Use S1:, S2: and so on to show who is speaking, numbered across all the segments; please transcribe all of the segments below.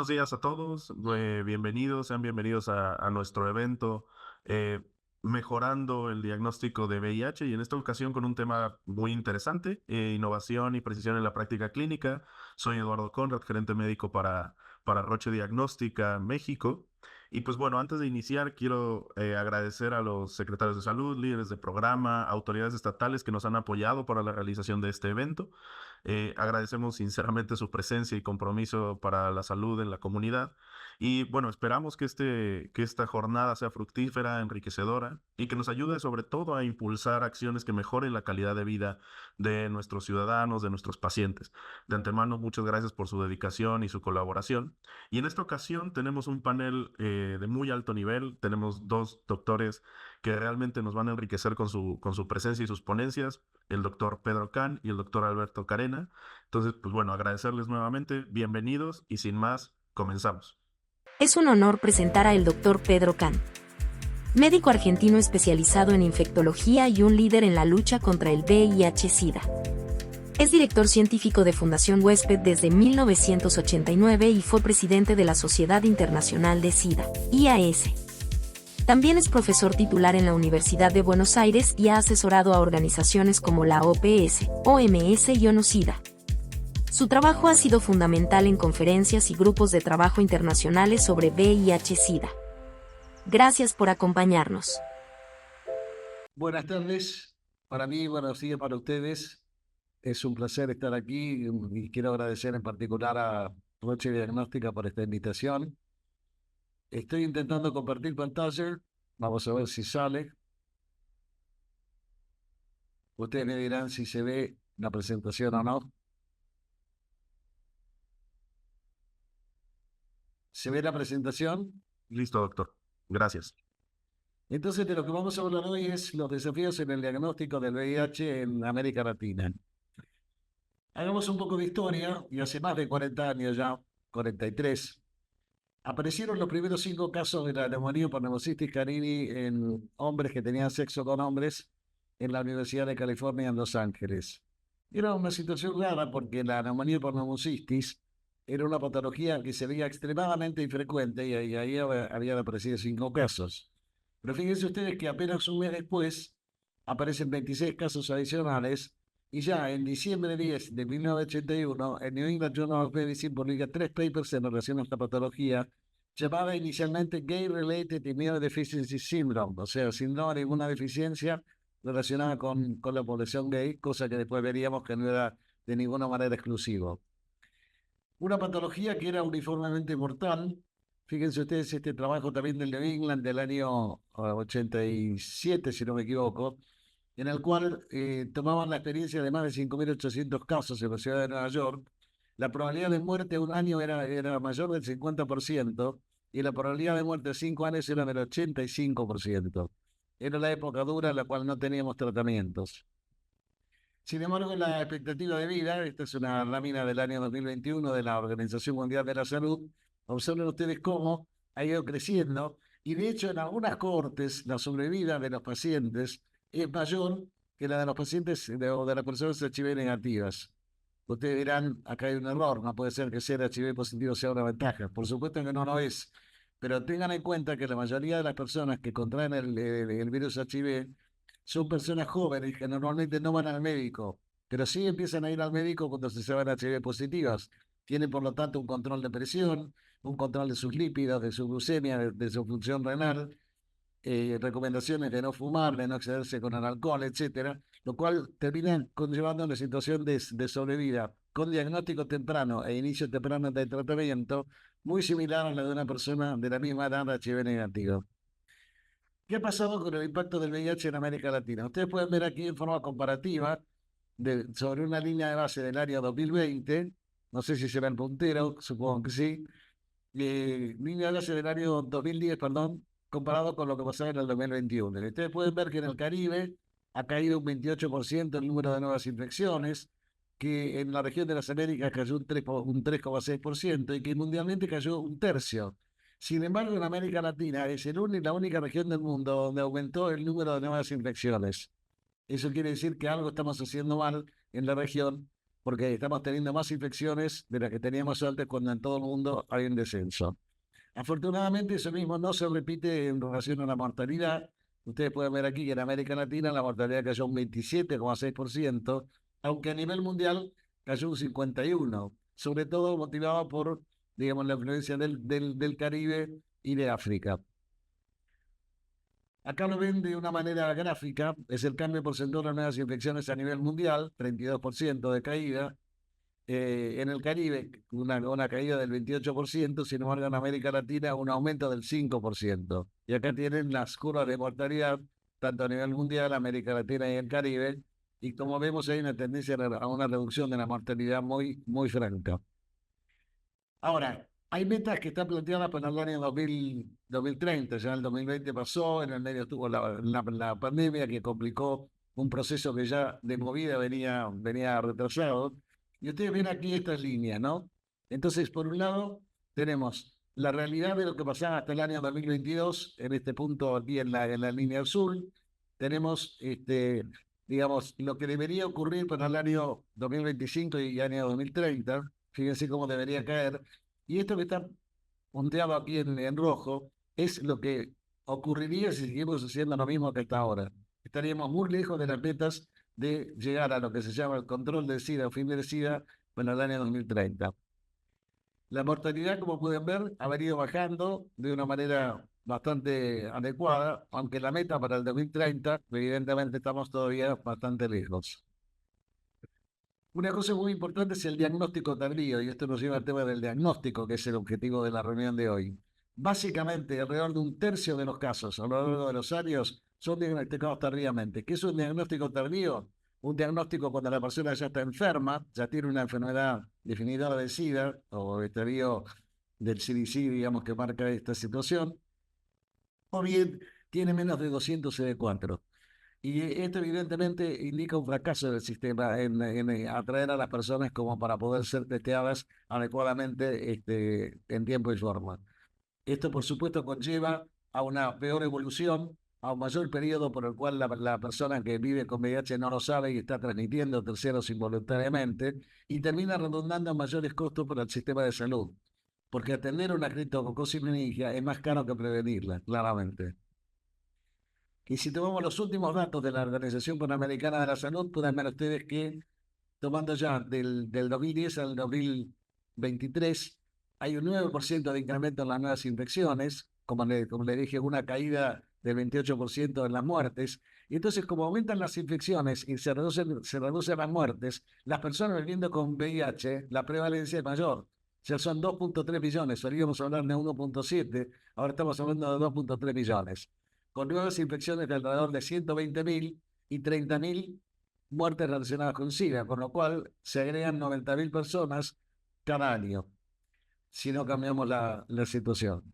S1: Buenos días a todos, bienvenidos, sean bienvenidos a nuestro evento eh, Mejorando el diagnóstico de VIH y en esta ocasión con un tema muy interesante, innovación y precisión en la práctica clínica. Soy Eduardo Conrad, gerente médico para Roche Diagnóstica México. Y pues bueno, antes de iniciar quiero agradecer a los secretarios de salud, líderes de programa, autoridades estatales que nos han apoyado para la realización de este evento. Agradecemos sinceramente su presencia y compromiso para la salud en la comunidad. Y bueno, esperamos que esta jornada sea fructífera, enriquecedora y que nos ayude sobre todo a impulsar acciones que mejoren la calidad de vida de nuestros ciudadanos, de nuestros pacientes. De antemano, muchas gracias por su dedicación y su colaboración. Y en esta ocasión tenemos un panel de muy alto nivel. Tenemos dos doctores que realmente nos van a enriquecer con su presencia y sus ponencias, el doctor Pedro Can y el doctor Alberto Carena. Entonces, pues bueno, agradecerles nuevamente, bienvenidos y sin más, comenzamos.
S2: Es un honor presentar a el Dr. Pedro Can, médico argentino especializado en infectología y un líder en la lucha contra el VIH-Sida. Es director científico de Fundación Huésped desde 1989 y fue presidente de la Sociedad Internacional de SIDA, IAS. También es profesor titular en la Universidad de Buenos Aires y ha asesorado a organizaciones como la OPS, OMS y ONU-SIDA. Su trabajo ha sido fundamental en conferencias y grupos de trabajo internacionales sobre VIH-Sida. Gracias por acompañarnos.
S3: Buenas tardes, para mí, buenos días para ustedes. Es un placer estar aquí y quiero agradecer en particular a Roche Diagnóstica por esta invitación. Estoy intentando compartir pantalla, vamos a ver si sale. Ustedes me dirán si se ve la presentación o no. ¿Se ve la presentación?
S1: Listo, doctor. Gracias.
S3: Entonces, de lo que vamos a hablar hoy es los desafíos en el diagnóstico del VIH en América Latina. Hagamos un poco de historia, y hace más de 40 años ya, 43, aparecieron los primeros 5 casos de la neumonía por Pneumocystis carini en hombres que tenían sexo con hombres en la Universidad de California en Los Ángeles. Era una situación rara porque la neumonía por pneumocystis era una patología que se veía extremadamente infrecuente y ahí habían aparecido 5 casos. Pero fíjense ustedes que apenas un mes después aparecen 26 casos adicionales y ya en diciembre 10 de 1981, el New England Journal of Medicine publica 3 papers en relación a esta patología, llamada inicialmente Gay-Related Immunodeficiency Syndrome, o sea, sin no ninguna deficiencia relacionada con la población gay, cosa que después veríamos que no era de ninguna manera exclusivo. Una patología que era uniformemente mortal. Fíjense ustedes este trabajo también del New England del año 87, si no me equivoco, en el cual tomaban la experiencia de más de 5.800 casos en la ciudad de Nueva York. La probabilidad de muerte un año era mayor del 50% y la probabilidad de muerte 5 años era del 85%. Era la época dura en la cual no teníamos tratamientos. Sin embargo, la expectativa de vida, esta es una lámina del año 2021 de la Organización Mundial de la Salud, observen ustedes cómo ha ido creciendo y de hecho en algunas cohortes la sobrevida de los pacientes es mayor que la de los pacientes o de las personas HIV negativas. Ustedes dirán, acá hay un error, no puede ser que ser HIV positivo sea una ventaja. Por supuesto que no lo es, pero tengan en cuenta que la mayoría de las personas que contraen el virus HIV son personas jóvenes que normalmente no van al médico, pero sí empiezan a ir al médico cuando se saben HIV positivas. Tienen, por lo tanto, un control de presión, un control de sus lípidos, de su glucemia, de su función renal, recomendaciones de no fumar, de no excederse con el alcohol, etcétera, lo cual termina conllevando una situación de sobrevida con diagnóstico temprano e inicio temprano de tratamiento muy similar a la de una persona de la misma edad HIV negativo. ¿Qué ha pasado con el impacto del VIH en América Latina? Ustedes pueden ver aquí en forma comparativa sobre una línea de base del año 2020, no sé si será el puntero, supongo que sí, línea de base del año 2010, perdón, comparado con lo que pasaba en el 2021. Y ustedes pueden ver que en el Caribe ha caído un 28% el número de nuevas infecciones, que en la región de las Américas cayó un 3,6% y que mundialmente cayó un tercio. Sin embargo, en América Latina es la única región del mundo donde aumentó el número de nuevas infecciones. Eso quiere decir que algo estamos haciendo mal en la región porque estamos teniendo más infecciones de las que teníamos antes cuando en todo el mundo hay un descenso. Afortunadamente, eso mismo no se repite en relación a la mortalidad. Ustedes pueden ver aquí que en América Latina la mortalidad cayó un 27,6%, aunque a nivel mundial cayó un 51%, sobre todo motivado por, digamos, la influencia del Caribe y de África. Acá lo ven de una manera gráfica, es el cambio porcentual de nuevas infecciones a nivel mundial, 32% de caída. En el Caribe, una caída del 28%, sin embargo en América Latina un aumento del 5%. Y acá tienen las curvas de mortalidad, tanto a nivel mundial, América Latina y el Caribe, y como vemos hay una tendencia a una reducción de la mortalidad muy, muy franca. Ahora, hay metas que están planteadas para el año 2030, ya el 2020 pasó, en el medio estuvo la pandemia que complicó un proceso que ya de movida venía retrasado. Y ustedes ven aquí estas líneas, ¿no? Entonces, por un lado, tenemos la realidad de lo que pasaba hasta el año 2022, en este punto aquí en la línea azul. Tenemos, digamos, lo que debería ocurrir para el año 2025 y año 2030. Fíjense cómo debería caer. Y esto que está punteado aquí en rojo es lo que ocurriría si seguimos haciendo lo mismo que hasta ahora. Estaríamos muy lejos de las metas de llegar a lo que se llama el control del SIDA o fin del SIDA para el año 2030. La mortalidad, como pueden ver, ha venido bajando de una manera bastante adecuada, aunque la meta para el 2030, evidentemente, estamos todavía bastante lejos. Una cosa muy importante es el diagnóstico tardío, y esto nos lleva al tema del diagnóstico, que es el objetivo de la reunión de hoy. Básicamente, alrededor de un tercio de los casos a lo largo de los años son diagnosticados tardíamente. ¿Qué es un diagnóstico tardío? Un diagnóstico cuando la persona ya está enferma, ya tiene una enfermedad definida de SIDA o estadio del CDC, digamos, que marca esta situación, o bien tiene menos de 200 CD4. Y esto evidentemente indica un fracaso del sistema en atraer a las personas como para poder ser testeadas adecuadamente en tiempo y forma. Esto por supuesto conlleva a una peor evolución, a un mayor periodo por el cual la persona que vive con VIH no lo sabe y está transmitiendo a terceros involuntariamente y termina redundando en mayores costos para el sistema de salud. Porque atender una criptococosis meningia es más caro que prevenirla, claramente. Y si tomamos los últimos datos de la Organización Panamericana de la Salud, pueden ver ustedes que, tomando ya del 2010 al 2023, hay un 9% de incremento en las nuevas infecciones, como le dije, una caída del 28% en las muertes. Y entonces, como aumentan las infecciones y se reducen las muertes, las personas viviendo con VIH, la prevalencia es mayor. O sea, son 2,3 millones, solíamos hablar de 1,7, ahora estamos hablando de 2,3 millones, con nuevas infecciones de alrededor de 120.000 y 30.000 muertes relacionadas con SIDA, con lo cual se agregan 90.000 personas cada año, si no cambiamos la situación.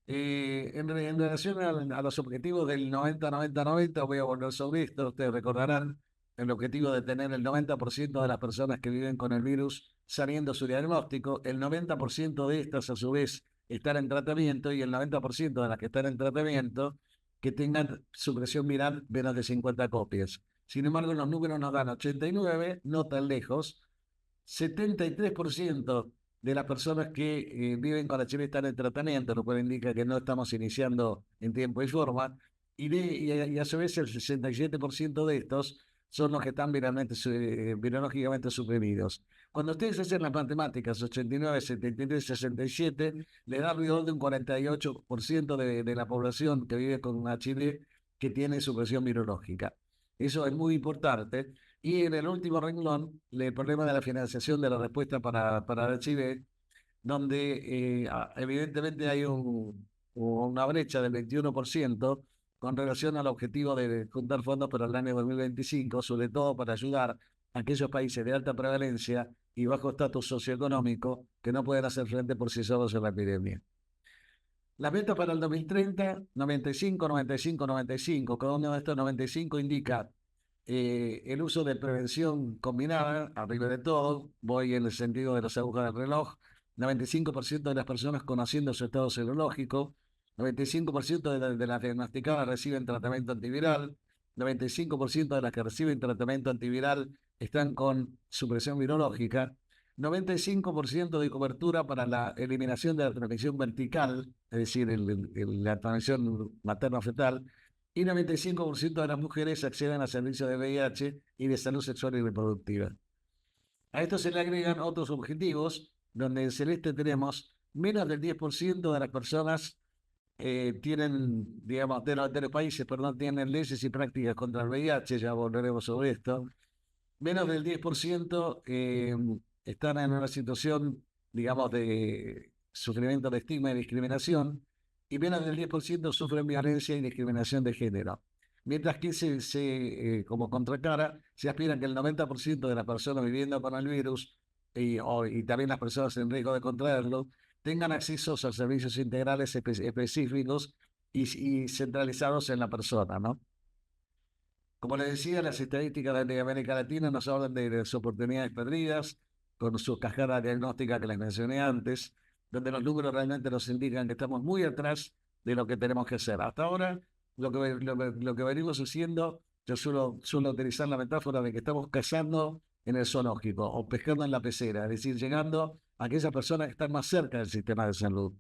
S3: En relación a los objetivos del 90-90-90, voy a volver sobre esto. Ustedes recordarán el objetivo de tener el 90% de las personas que viven con el virus sabiendo su diagnóstico, el 90% de estas a su vez están en tratamiento y el 90% de las que están en tratamiento que tengan su presión viral menos de 50 copias. Sin embargo, los números nos dan 89, no tan lejos, 73% de las personas que viven con HIV están en tratamiento, lo cual indica que no estamos iniciando en tiempo y forma, y a su vez el 67% de estos son los que están virológicamente suprimidos. Cuando ustedes hacen las matemáticas, 89, 73, 67, le da alrededor de un 48% de la población que vive con HIV que tiene supresión virológica. Eso es muy importante. Y en el último renglón, el problema de la financiación de la respuesta para el HIV, donde evidentemente hay una brecha del 21% con relación al objetivo de juntar fondos para el año 2025, sobre todo para ayudar a aquellos países de alta prevalencia y bajo estatus socioeconómico que no pueden hacer frente por sí solos a la epidemia. La meta para el 2030, 95, 95, 95. Cada uno de estos 95 indica el uso de prevención combinada, arriba de todo, voy en el sentido de las agujas del reloj, 95% de las personas conociendo su estado serológico, 95% de las diagnosticadas reciben tratamiento antiviral, 95% de las que reciben tratamiento antiviral están con supresión virológica, 95% de cobertura para la eliminación de la transmisión vertical, es decir, la transmisión materno-fetal, y 95% de las mujeres acceden a servicios de VIH y de salud sexual y reproductiva. A esto se le agregan otros objetivos, donde en celeste tenemos menos del 10% de las personas tienen, digamos, de los países, perdón, tienen leyes y prácticas contra el VIH, ya volveremos sobre esto. Menos del 10% están en una situación, digamos, de sufrimiento de estigma y discriminación, y menos del 10% sufren violencia y discriminación de género. Mientras que como contracara, se aspira que el 90% de las personas viviendo con el virus y también las personas en riesgo de contraerlo tengan acceso a servicios integrales específicos y centralizados en la persona, ¿no? Como les decía, las estadísticas de América Latina nos hablan de las oportunidades perdidas, con su cascada diagnóstica que les mencioné antes, donde los números realmente nos indican que estamos muy atrás de lo que tenemos que hacer. Hasta ahora, lo que venimos haciendo, yo suelo utilizar la metáfora de que estamos cazando en el zoológico o pescando en la pecera, es decir, llegando a aquellas personas que están más cerca del sistema de salud.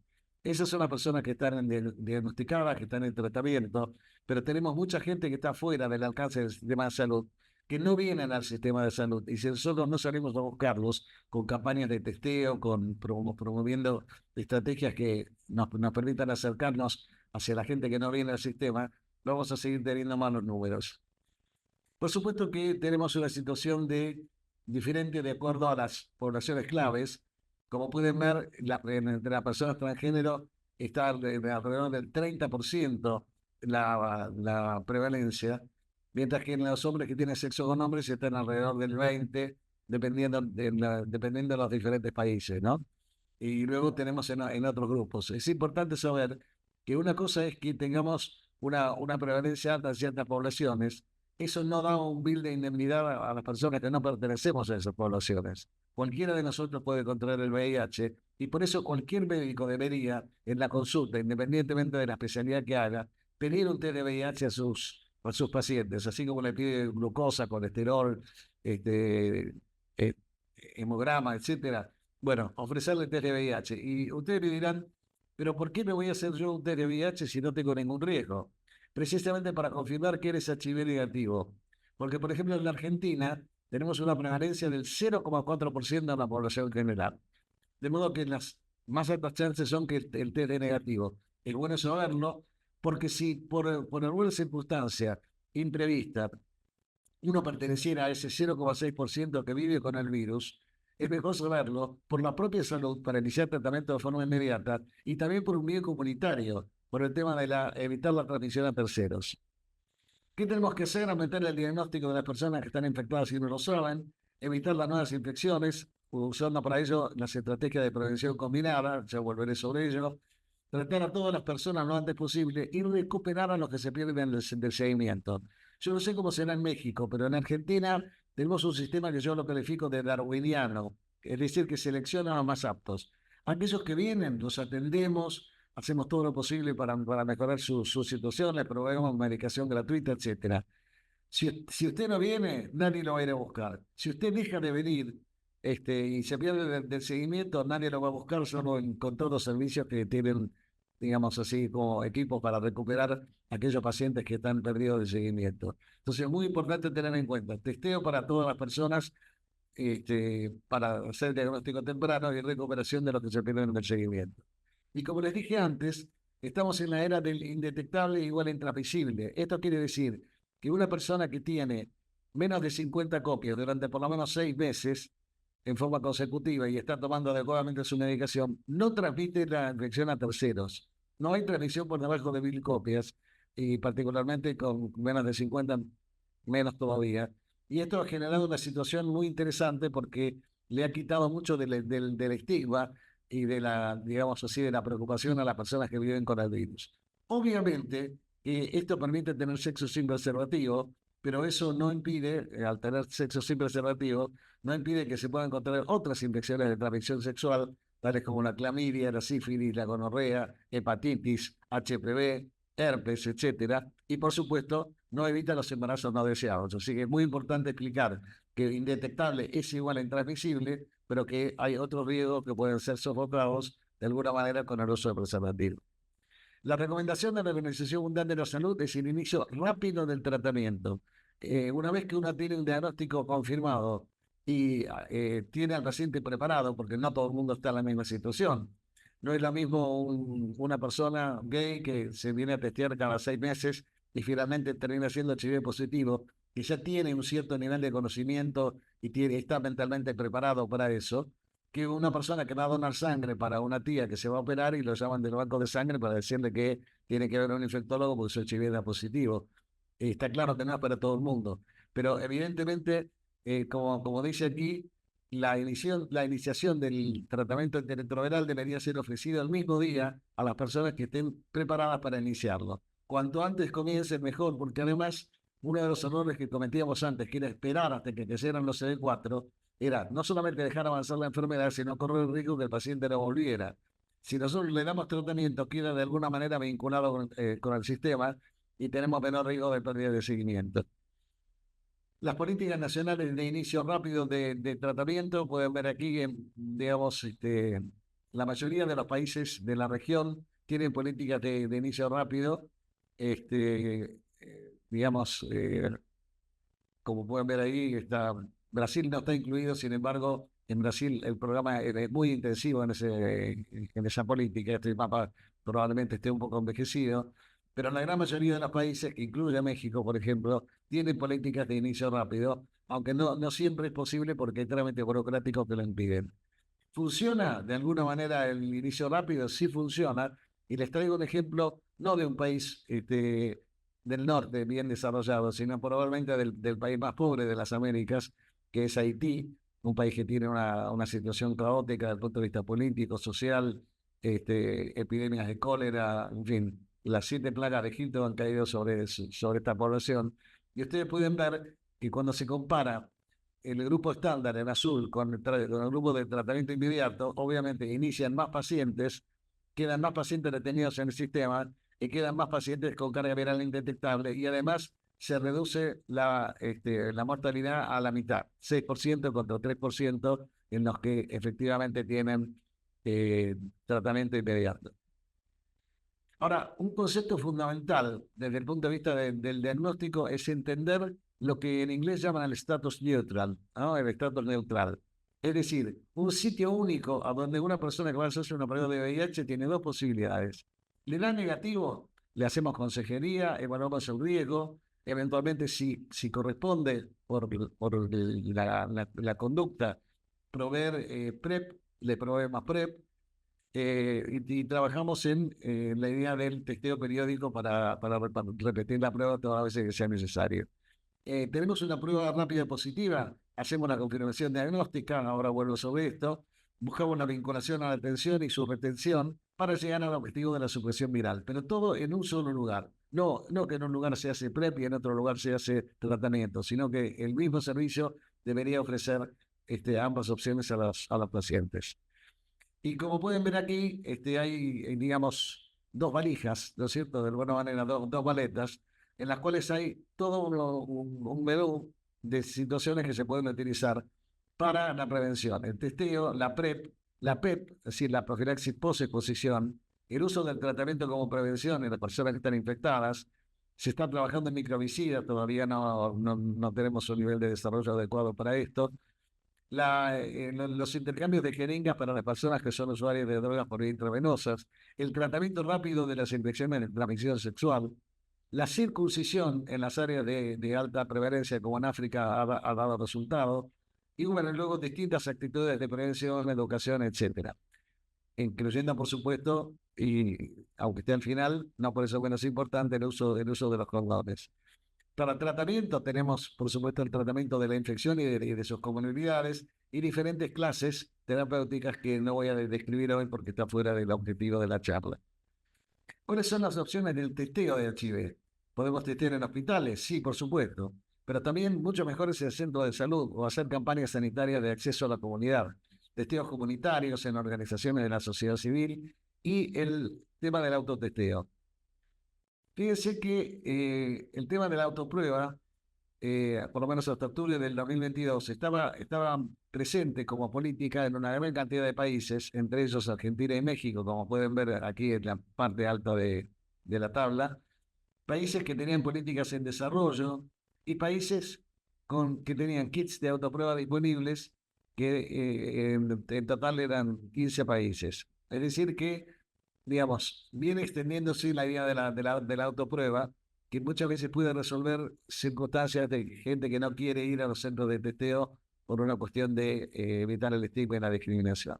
S3: Esas son las personas que están diagnosticadas, que están en tratamiento, pero tenemos mucha gente que está fuera del alcance del sistema de salud, que no vienen al sistema de salud. Y si nosotros no salimos a buscarlos con campañas de testeo, promoviendo estrategias que nos permitan acercarnos hacia la gente que no viene al sistema, vamos a seguir teniendo malos números. Por supuesto que tenemos una situación diferente de acuerdo a las poblaciones claves. Como pueden ver, entre las personas transgénero está alrededor del 30% la prevalencia, mientras que en los hombres que tienen sexo con hombres están alrededor del 20%, dependiendo de los diferentes países, ¿no? Y luego tenemos en otros grupos. Es importante saber que una cosa es que tengamos una prevalencia alta en ciertas poblaciones. Eso no da un bill de indemnidad a las personas que no pertenecemos a esas poblaciones. Cualquiera de nosotros puede contraer el VIH y por eso cualquier médico debería, en la consulta, independientemente de la especialidad que haga, pedir un test de VIH a sus pacientes, así como le pide glucosa, colesterol, hemograma, etcétera. Bueno, ofrecerle test de VIH. Y ustedes me dirán, pero ¿por qué me voy a hacer yo un test de VIH si no tengo ningún riesgo? Precisamente para confirmar que eres HIV negativo. Porque, por ejemplo, en la Argentina tenemos una prevalencia del 0,4% de la población general. De modo que las más altas chances son que el test es negativo. Es bueno saberlo, porque si por alguna circunstancia imprevista uno perteneciera a ese 0,6% que vive con el virus, es mejor saberlo por la propia salud para iniciar tratamiento de forma inmediata y también por un bien comunitario, por el tema de evitar la transmisión a terceros. ¿Qué tenemos que hacer? Aumentar el diagnóstico de las personas que están infectadas y no lo saben, evitar las nuevas infecciones, usando para ello las estrategias de prevención combinada, ya volveré sobre ello, tratar a todas las personas lo antes posible y recuperar a los que se pierden del seguimiento. Yo no sé cómo será en México, pero en Argentina tenemos un sistema que yo lo califico de darwiniano, es decir, que selecciona a los más aptos. Aquellos que vienen, los atendemos, hacemos todo lo posible para mejorar su situación, les proveemos medicación gratuita, etc. Si usted no viene, nadie lo va a ir a buscar. Si usted deja de venir y se pierde del seguimiento, nadie lo va a buscar, solo con todos los servicios que tienen, digamos así, como equipos para recuperar a aquellos pacientes que están perdidos de seguimiento. Entonces es muy importante tener en cuenta testeo para todas las personas, para hacer diagnóstico temprano y recuperación de los que se pierden del seguimiento. Y como les dije antes, estamos en la era del indetectable igual a intransmisible. Esto quiere decir que una persona que tiene menos de 50 copias durante por lo menos 6 meses en forma consecutiva y está tomando adecuadamente su medicación, no transmite la infección a terceros. No hay transmisión por debajo de 1000 copias, y particularmente con menos de 50, menos todavía. Y esto ha generado una situación muy interesante porque le ha quitado mucho del estigma y digamos así, de la preocupación a las personas que viven con el virus. Obviamente, esto permite tener sexo sin preservativo, pero eso no impide, al tener sexo sin preservativo, no impide que se puedan encontrar otras infecciones de transmisión sexual, tales como la clamidia, la sífilis, la gonorrea, hepatitis, HPV, herpes, etcétera, y por supuesto no evita los embarazos no deseados. Así que es muy importante explicar que indetectable es igual a intransmisible, pero que hay otros riesgos que pueden ser sofocados de alguna manera con el uso de preservativo. La recomendación de la Organización Mundial de la Salud es el inicio rápido del tratamiento. Una vez que uno tiene un diagnóstico confirmado y tiene al paciente preparado, porque no todo el mundo está en la misma situación. No es lo mismo una persona gay que se viene a testear cada 6 meses y finalmente termina siendo HIV positivo, que ya tiene un cierto nivel de conocimiento y está mentalmente preparado para eso, que una persona que va a donar sangre para una tía que se va a operar y lo llaman del banco de sangre para decirle que tiene que ver a un infectólogo porque su HIV da positivo. Está claro que no es para todo el mundo, pero evidentemente, como dice aquí, la iniciación del tratamiento antirretroviral debería ser ofrecido el mismo día a las personas que estén preparadas para iniciarlo. Cuanto antes comience, mejor, porque además uno de los errores que cometíamos antes, que era esperar hasta que crecieran los CD4, era no solamente dejar avanzar la enfermedad, sino correr el riesgo que el paciente no volviera. Si nosotros le damos tratamiento, queda de alguna manera vinculado con el sistema y tenemos menor riesgo de pérdida de seguimiento. Las políticas nacionales de inicio rápido de tratamiento, pueden ver aquí, digamos, la mayoría de los países de la región tienen políticas de inicio rápido, digamos, como pueden ver ahí, Brasil no está incluido, sin embargo, en Brasil el programa es muy intensivo en esa política. Este mapa probablemente esté un poco envejecido, pero la gran mayoría de los países, que incluye a México, por ejemplo, tienen políticas de inicio rápido, aunque no siempre es posible porque hay trámites burocráticos que lo impiden. ¿Funciona de alguna manera el inicio rápido? Sí funciona. Y les traigo un ejemplo, no de un país del norte bien desarrollado, sino probablemente del país más pobre de las Américas, que es Haití, un país que tiene una situación caótica desde el punto de vista político, social, epidemias de cólera, en fin, las 7 plagas de Egipto han caído sobre esta población. Y ustedes pueden ver que cuando se compara el grupo estándar en azul con el grupo de tratamiento inmediato, obviamente inician más pacientes, quedan más pacientes retenidos en el sistema y quedan más pacientes con carga viral indetectable y además se reduce la mortalidad a la mitad, 6% contra 3% en los que efectivamente tienen tratamiento inmediato. Ahora, un concepto fundamental desde el punto de vista del diagnóstico es entender lo que en inglés llaman el status neutral, ¿no? El estatus neutral. Es decir, un sitio único a donde una persona que va a hacerse una prueba de VIH tiene 2 posibilidades. Le da negativo, le hacemos consejería, evaluamos el riesgo, eventualmente si corresponde por la conducta proveer PrEP, le proveemos PrEP, y trabajamos en la idea del testeo periódico para repetir la prueba todas las veces que sea necesario. Tenemos una prueba rápida positiva, hacemos una confirmación diagnóstica, ahora vuelvo sobre esto, buscamos una vinculación a la atención y su retención para llegar al objetivo de la supresión viral, pero todo en un solo lugar. No que en un lugar se hace PrEP y en otro lugar se hace tratamiento, sino que el mismo servicio debería ofrecer ambas opciones a los pacientes. Y como pueden ver aquí, hay, digamos, 2 valijas, ¿no es cierto? De alguna manera, dos maletas, en las cuales hay todo un menú de situaciones que se pueden utilizar para la prevención. El testeo, la PrEP, la PEP, es decir, la profilaxis post-exposición, el uso del tratamiento como prevención en las personas que están infectadas. Se está trabajando en microvicidas, todavía no tenemos un nivel de desarrollo adecuado para esto. Los intercambios de jeringas para las personas que son usuarias de drogas por vía intravenosas, el tratamiento rápido de las infecciones de transmisión sexual, la circuncisión en las áreas de alta prevalencia como en África ha dado resultados, y bueno, luego distintas actitudes de prevención, educación, etcétera, incluyendo por supuesto, y aunque esté al final, no por eso menos importante, el uso de los condones. Para tratamiento tenemos, por supuesto, el tratamiento de la infección y de sus comunidades y diferentes clases terapéuticas que no voy a describir hoy porque está fuera del objetivo de la charla. ¿Cuáles son las opciones del testeo de HIV? ¿Podemos testear en hospitales? Sí, por supuesto, pero también mucho mejor es el centro de salud o hacer campañas sanitarias de acceso a la comunidad, testeos comunitarios en organizaciones de la sociedad civil y el tema del autotesteo. Fíjense que el tema de la autoprueba por lo menos hasta octubre del 2022, estaba presente como política en una gran cantidad de países, entre ellos Argentina y México, como pueden ver aquí en la parte alta de la tabla, países que tenían políticas en desarrollo y países que tenían kits de autoprueba disponibles, que en total eran 15 países. Es decir que, digamos, viene extendiéndose la idea de la autoprueba, que muchas veces puede resolver circunstancias de gente que no quiere ir a los centros de testeo por una cuestión de evitar el estigma y la discriminación.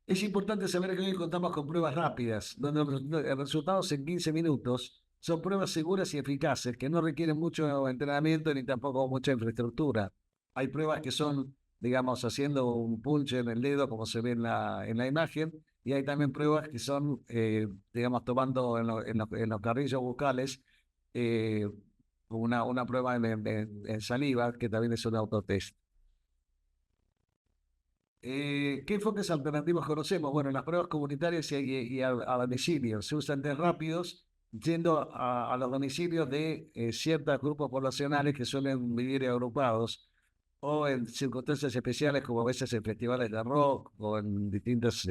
S3: Es importante saber que hoy contamos con pruebas rápidas, donde los resultados en 15 minutos son pruebas seguras y eficaces, que no requieren mucho entrenamiento ni tampoco mucha infraestructura. Hay pruebas que son, digamos, haciendo un punch en el dedo, como se ve en la imagen, y hay también pruebas que son, digamos, tomando en los carrillos bucales una prueba en saliva, que también es un autotest. ¿Qué enfoques alternativos conocemos? Bueno, las pruebas comunitarias y a domicilio. Se usan test rápidos yendo a los domicilios de ciertos grupos poblacionales que suelen vivir agrupados o en circunstancias especiales como a veces en festivales de rock o en distintas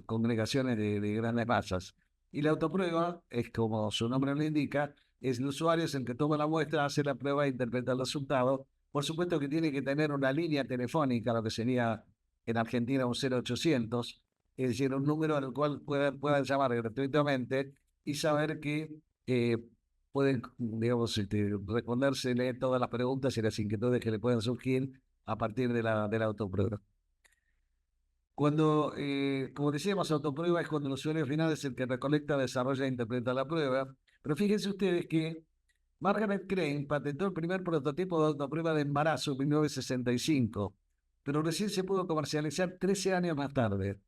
S3: congregaciones de grandes masas. Y la autoprueba es, como su nombre lo indica, es el usuario es el que toma la muestra, hace la prueba e interpreta el resultado. Por supuesto que tiene que tener una línea telefónica, lo que sería en Argentina un 0800, es decir, un número al cual puedan llamar gratuitamente y saber que pueden, digamos, respondérsele todas las preguntas y las inquietudes que le puedan surgir a partir de la autoprueba. Cuando, como decíamos, autoprueba es cuando el usuario final es el que recolecta, desarrolla e interpreta la prueba. Pero fíjense ustedes que Margaret Crane patentó el primer prototipo de autoprueba de embarazo en 1965, pero recién se pudo comercializar 13 años más tarde.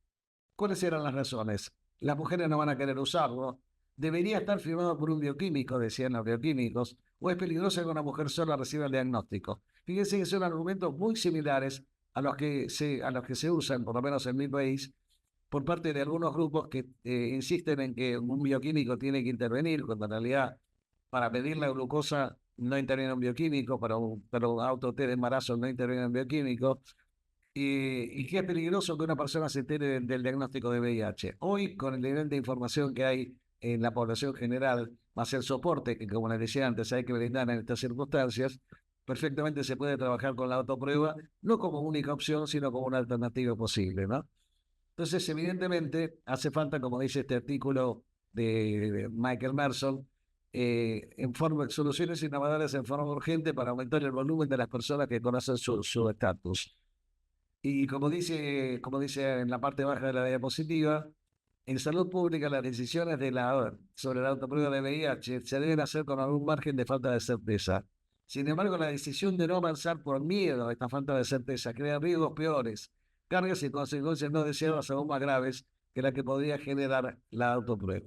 S3: ¿Cuáles eran las razones? Las mujeres no van a querer usarlo. Debería estar firmado por un bioquímico, decían los bioquímicos, o es peligroso que una mujer sola reciba el diagnóstico. Fíjense que son argumentos muy similares a los que se usan, por lo menos en mi país, por parte de algunos grupos que insisten en que un bioquímico tiene que intervenir, cuando en realidad para medir la glucosa no interviene un bioquímico, para un autotest de embarazo no interviene un bioquímico, y que es peligroso que una persona se entere del diagnóstico de VIH. Hoy, con el nivel de información que hay en la población general, más el soporte que, como les decía antes, hay que brindar en estas circunstancias, perfectamente se puede trabajar con la autoprueba, no como única opción, sino como una alternativa posible, ¿no? Entonces, evidentemente, hace falta, como dice este artículo de Michael Merson, soluciones innovadoras en forma urgente para aumentar el volumen de las personas que conocen su estatus. Y como dice en la parte baja de la diapositiva, en salud pública las decisiones sobre la autoprueba de VIH se deben hacer con algún margen de falta de certeza. Sin embargo, la decisión de no avanzar por miedo a esta falta de certeza crea riesgos peores, cargas y consecuencias no deseadas aún más graves que la que podría generar la autoprueba.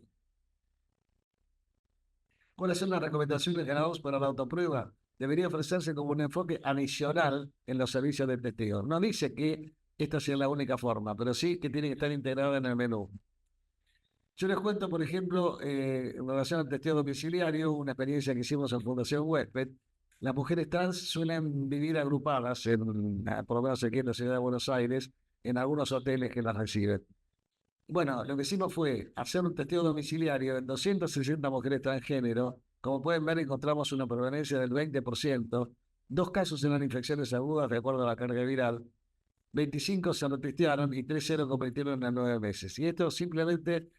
S3: ¿Cuáles son las recomendaciones que damos para la autoprueba? Debería ofrecerse como un enfoque adicional en los servicios de testeo. No dice que esta sea la única forma, pero sí que tiene que estar integrada en el menú. Yo les cuento, por ejemplo, en relación al testeo domiciliario, una experiencia que hicimos en Fundación Huésped. Las mujeres trans suelen vivir agrupadas, por lo menos aquí en la ciudad de Buenos Aires, en algunos hoteles que las reciben. Bueno, lo que hicimos fue hacer un testeo domiciliario en 260 mujeres transgénero. Como pueden ver, encontramos una prevalencia del 20%, 2 casos eran infecciones agudas de acuerdo a la carga viral, 25 se retestearon y 3 se convirtieron en 9 meses. Y esto simplemente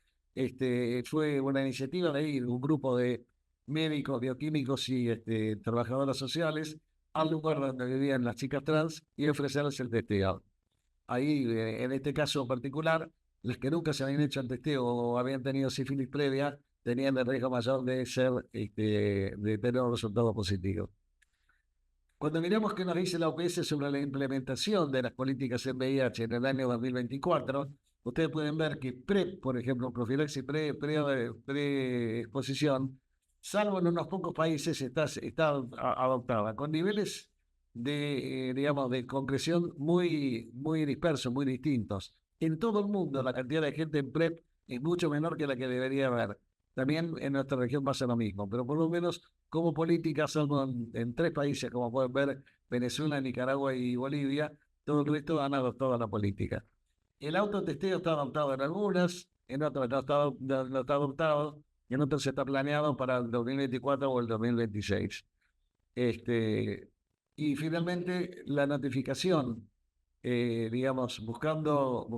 S3: fue una iniciativa de un grupo de médicos, bioquímicos y trabajadoras sociales al lugar donde vivían las chicas trans y ofrecerles el testeo. Ahí, en este caso en particular, las que nunca se habían hecho el testeo o habían tenido sífilis previa, tenían el riesgo mayor de tener un resultado positivo. Cuando miramos qué nos dice la OPS sobre la implementación de las políticas en VIH en el año 2024, ustedes pueden ver que por ejemplo, profilaxis pre-exposición, salvo en unos pocos países, está adoptada, con niveles digamos, de concreción muy, muy dispersos, muy distintos. En todo el mundo, la cantidad de gente en PrEP es mucho menor que la que debería haber. También en nuestra región pasa lo mismo, pero por lo menos como políticas son en 3 países, como pueden ver, Venezuela, Nicaragua y Bolivia. Todo el resto han adoptado la política. El autotesteo está adoptado en algunas, en otras no está adoptado, y en otras está planeado para el 2024 o el 2026. Y finalmente la notificación, digamos, buscando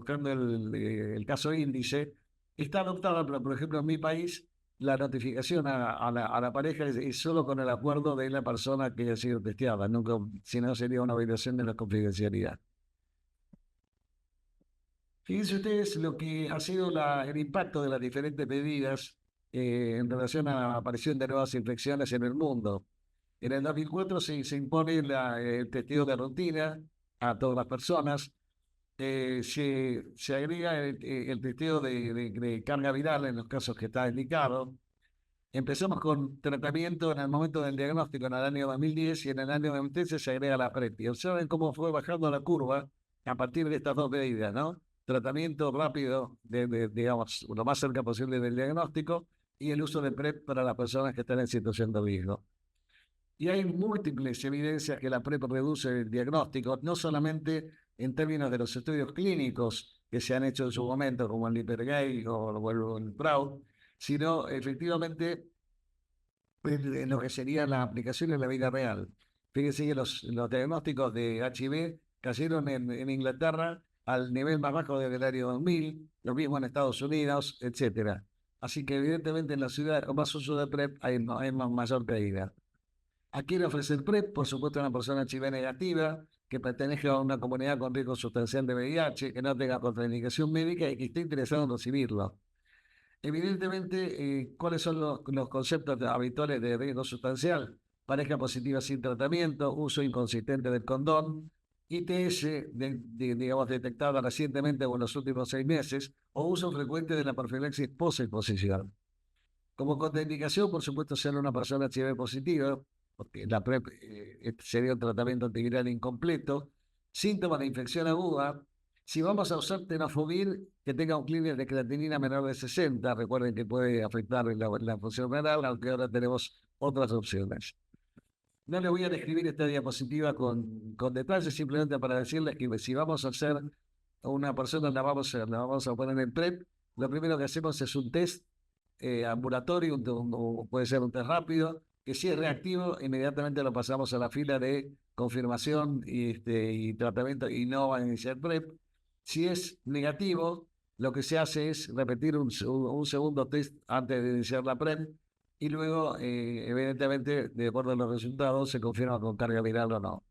S3: el caso índice, está adoptada, pero por ejemplo en mi país la notificación a la pareja es solo con el acuerdo de la persona que haya sido testeada, nunca, si no sería una violación de la confidencialidad. Fíjense ustedes lo que ha sido el impacto de las diferentes medidas en relación a la aparición de nuevas infecciones en el mundo. En el 2004 se impone el testeo de rutina a todas las personas. Se agrega el testeo de carga viral en los casos que está indicado. Empezamos con tratamiento en el momento del diagnóstico en el año 2010 y en el año 2013 se agrega la PrEP. Y observen cómo fue bajando la curva a partir de estas 2 medidas, ¿no? Tratamiento rápido, digamos, lo más cerca posible del diagnóstico y el uso de PrEP para las personas que están en situación de riesgo. Y hay múltiples evidencias que la PrEP reduce el diagnóstico, no solamente en términos de los estudios clínicos que se han hecho en su momento, como el Hypergay o el PROUD, sino efectivamente en lo que sería la aplicación en la vida real. Fíjense que los diagnósticos de HIV cayeron en Inglaterra al nivel más bajo desde el año 2000, lo mismo en Estados Unidos, etcétera. Así que evidentemente en las ciudades con más uso de PrEP hay mayor caída. ¿A quién ofrecer PrEP? Por supuesto, a una persona HIV negativa que pertenezca a una comunidad con riesgo sustancial de VIH, que no tenga contraindicación médica y que esté interesado en recibirlo. Evidentemente, ¿cuáles son los conceptos habituales de riesgo sustancial? Pareja positiva sin tratamiento, uso inconsistente del condón, ITS, digamos, detectada recientemente o en los últimos 6 meses, o uso frecuente de la profilaxis post-exposición. Como contraindicación, por supuesto, ser una persona HIV positiva, porque la PrEP sería un tratamiento antiviral incompleto, síntomas de infección aguda. Si vamos a usar tenofovir, que tenga un clínico de creatinina menor de 60, recuerden que puede afectar la función renal, aunque ahora tenemos otras opciones. No les voy a describir esta diapositiva con detalles, simplemente para decirles que si vamos a hacer a una persona, la vamos a poner en PrEP, lo primero que hacemos es un test ambulatorio, puede ser un test rápido, que si es reactivo, inmediatamente lo pasamos a la fila de confirmación y tratamiento y no va a iniciar PrEP. Si es negativo, lo que se hace es repetir un segundo test antes de iniciar la PrEP y luego, evidentemente, de acuerdo a los resultados, se confirma con carga viral o no.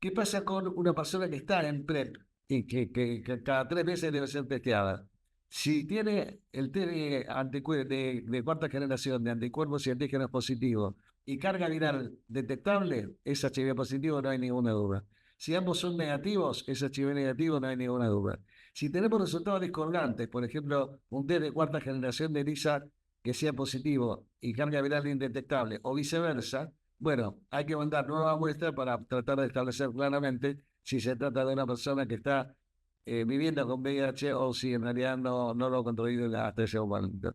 S3: ¿Qué pasa con una persona que está en PrEP y que cada 3 meses debe ser testeada? Si tiene el test de cuarta generación de anticuerpos y antígenos positivos y carga viral detectable, es HIV positivo, no hay ninguna duda. Si ambos son negativos, es HIV negativo, no hay ninguna duda. Si tenemos resultados discordantes, por ejemplo, un test de cuarta generación de ELISA que sea positivo y carga viral indetectable o viceversa, bueno, hay que mandar nueva muestra para tratar de establecer claramente si se trata de una persona que está viviendo con VIH o si en realidad no lo ha contraído hasta ese momento.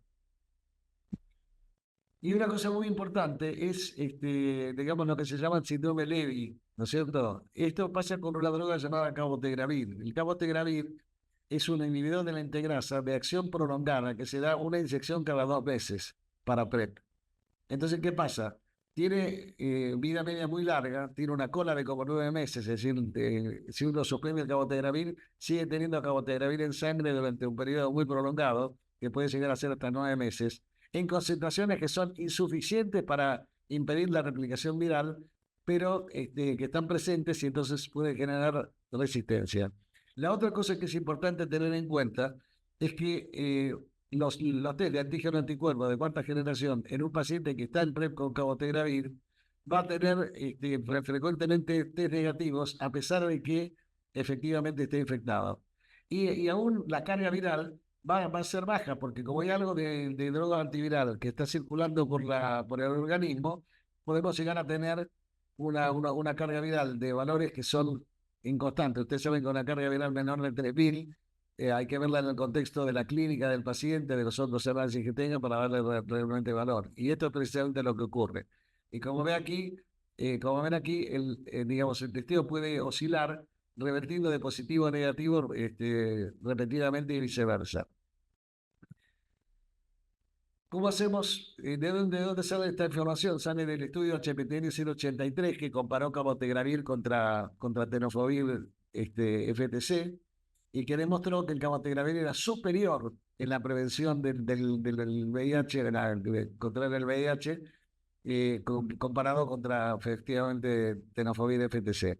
S3: Y una cosa muy importante es, digamos, lo que se llama el síndrome Levy, ¿no es cierto? Esto pasa con una droga llamada cabotegravir. El cabotegravir es un inhibidor de la integrasa de acción prolongada que se da una inyección cada 2 meses para PrEP. Entonces, ¿qué pasa? Tiene vida media muy larga, tiene una cola de como 9 meses, es decir, si uno suprime el cabotegravir, sigue teniendo cabotegravir en sangre durante un periodo muy prolongado, que puede llegar a ser hasta 9 meses, en concentraciones que son insuficientes para impedir la replicación viral, pero que están presentes y entonces puede generar resistencia. La otra cosa que es importante tener en cuenta es que los test de antígeno anticuerpo de cuarta generación en un paciente que está en PrEP con cabotegravir va a tener frecuentemente test negativos a pesar de que efectivamente esté infectado. Y aún la carga viral va a ser baja porque como hay algo de droga antiviral que está circulando por el organismo, podemos llegar a tener una carga viral de valores que son inconstantes. Ustedes saben que una carga viral menor de 3000 hay que verla en el contexto de la clínica del paciente, de los otros análisis que tenga para darle realmente valor. Y esto es precisamente lo que ocurre. Y como ven aquí, digamos, el testeo puede oscilar revertiendo de positivo a negativo repetidamente y viceversa. ¿Cómo hacemos? ¿De dónde sale esta información? Sale del estudio HPTN 083 que comparó cabotegravir contra tenofovir FTC y que demostró que el cabotegravir era superior en la prevención del VIH, contra el VIH, comparado contra efectivamente tenofovir FTC.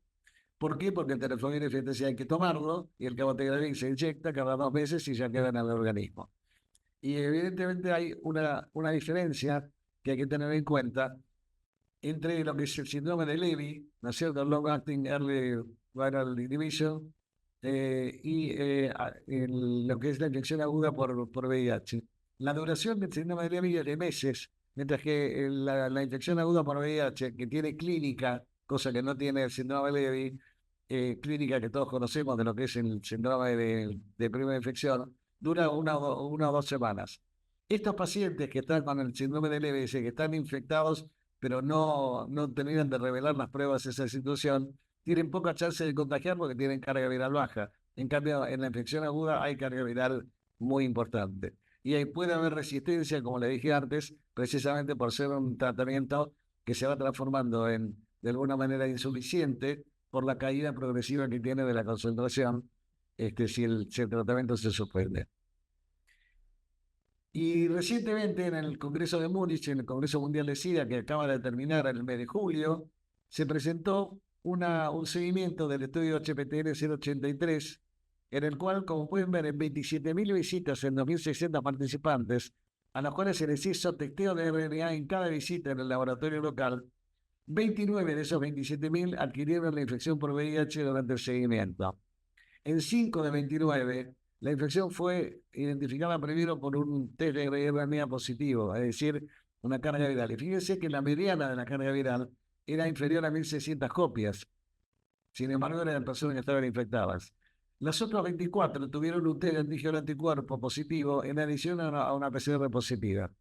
S3: ¿Por qué? Porque el tenofovir FTC hay que tomarlo y el cabotegravir se inyecta cada 2 meses y ya queda en el organismo. Y evidentemente hay una diferencia que hay que tener en cuenta entre lo que es el síndrome de Levy, ¿no es cierto? Long Acting Early Viral Division, lo que es la infección aguda por VIH. La duración del síndrome de Levy es de meses, mientras que la infección aguda por VIH, que tiene clínica, cosa que no tiene el síndrome de Levy, clínica que todos conocemos de lo que es el síndrome de primera infección, dura una o 2 semanas. Estos pacientes que están con el síndrome de Levy, que están infectados, pero no terminan de revelar las pruebas de esa situación, tienen poca chance de contagiar porque tienen carga viral baja. En cambio, en la infección aguda hay carga viral muy importante. Y ahí puede haber resistencia, como le dije antes, precisamente por ser un tratamiento que se va transformando de alguna manera insuficiente por la caída progresiva que tiene de la concentración si el tratamiento se suspende. Y recientemente en el Congreso de Múnich, en el Congreso Mundial de SIDA, que acaba de terminar en el mes de julio, se presentó un seguimiento del estudio HPTN 083, en el cual, como pueden ver, en 27.000 visitas en 2.600 participantes, a los cuales se les hizo testeo de RNA en cada visita en el laboratorio local, 29 de esos 27.000 adquirieron la infección por VIH durante el seguimiento. En 5 de 29, la infección fue identificada primero por un test de RNA positivo, es decir, una carga viral. Y fíjense que la mediana de la carga viral era inferior a 1.600 copias. Sin embargo, eran personas que estaban infectadas. Las otras 24 tuvieron un test de antígeno anticuerpo positivo en adición a una PCR positiva.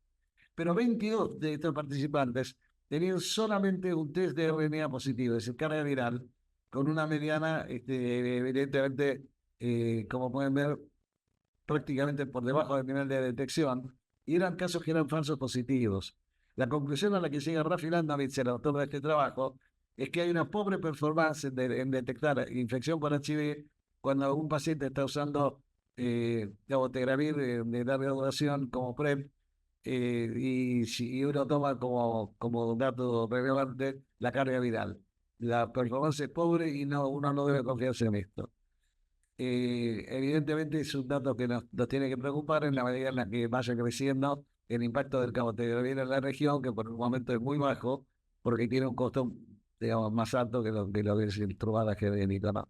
S3: Pero 22 de estos participantes tenían solamente un test de RNA positivo, es decir, carga viral, con una mediana, evidentemente, como pueden ver, prácticamente por debajo del nivel de detección, y eran casos que eran falsos positivos. La conclusión a la que llega Rafi Landowitz, el autor de este trabajo, es que hay una pobre performance en detectar infección por HIV cuando un paciente está usando cabotegravir de larga duración como PrEP, y si uno toma como dato relevante la carga viral. La performance es pobre y uno no debe confiarse en esto. Evidentemente es un dato que nos tiene que preocupar en la medida en la que vaya creciendo el impacto del cabotegravir en la región, que por el momento es muy bajo, porque tiene un costo, digamos, más alto que lo que es el trubadaje de nitrono.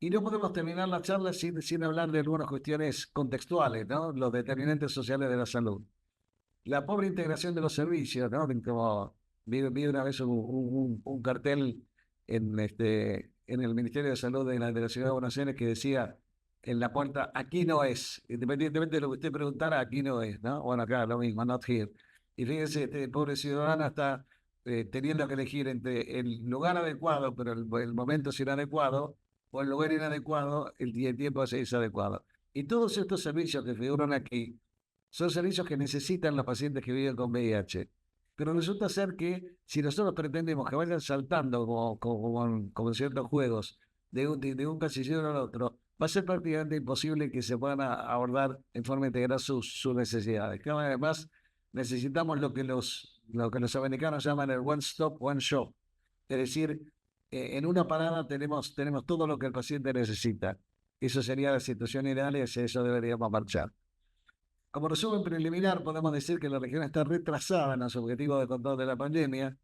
S3: Y no podemos terminar la charla sin hablar de algunas cuestiones contextuales, ¿no? Los determinantes sociales de la salud. La pobre integración de los servicios, ¿no? Como vi una vez un cartel en el Ministerio de Salud de la Ciudad de Buenos Aires que decía en la puerta, aquí no es, independientemente de lo que usted preguntara, aquí no es, ¿no? Bueno, acá lo mismo, not here. Y fíjense, pobre ciudadana está teniendo que elegir entre el lugar adecuado, pero el momento es inadecuado, o el lugar inadecuado, el tiempo es adecuado. Y todos estos servicios que figuran aquí son servicios que necesitan los pacientes que viven con VIH. Pero resulta ser que si nosotros pretendemos que vayan saltando como en ciertos juegos de un casillero al otro, va a ser prácticamente imposible que se puedan abordar en forma integral sus necesidades. Cada vez más necesitamos lo que los americanos llaman el one stop, one shop. Es decir, en una parada tenemos todo lo que el paciente necesita. Eso sería la situación ideal y hacia eso deberíamos marchar. Como resumen preliminar, podemos decir que la región está retrasada en los objetivos de control de la pandemia.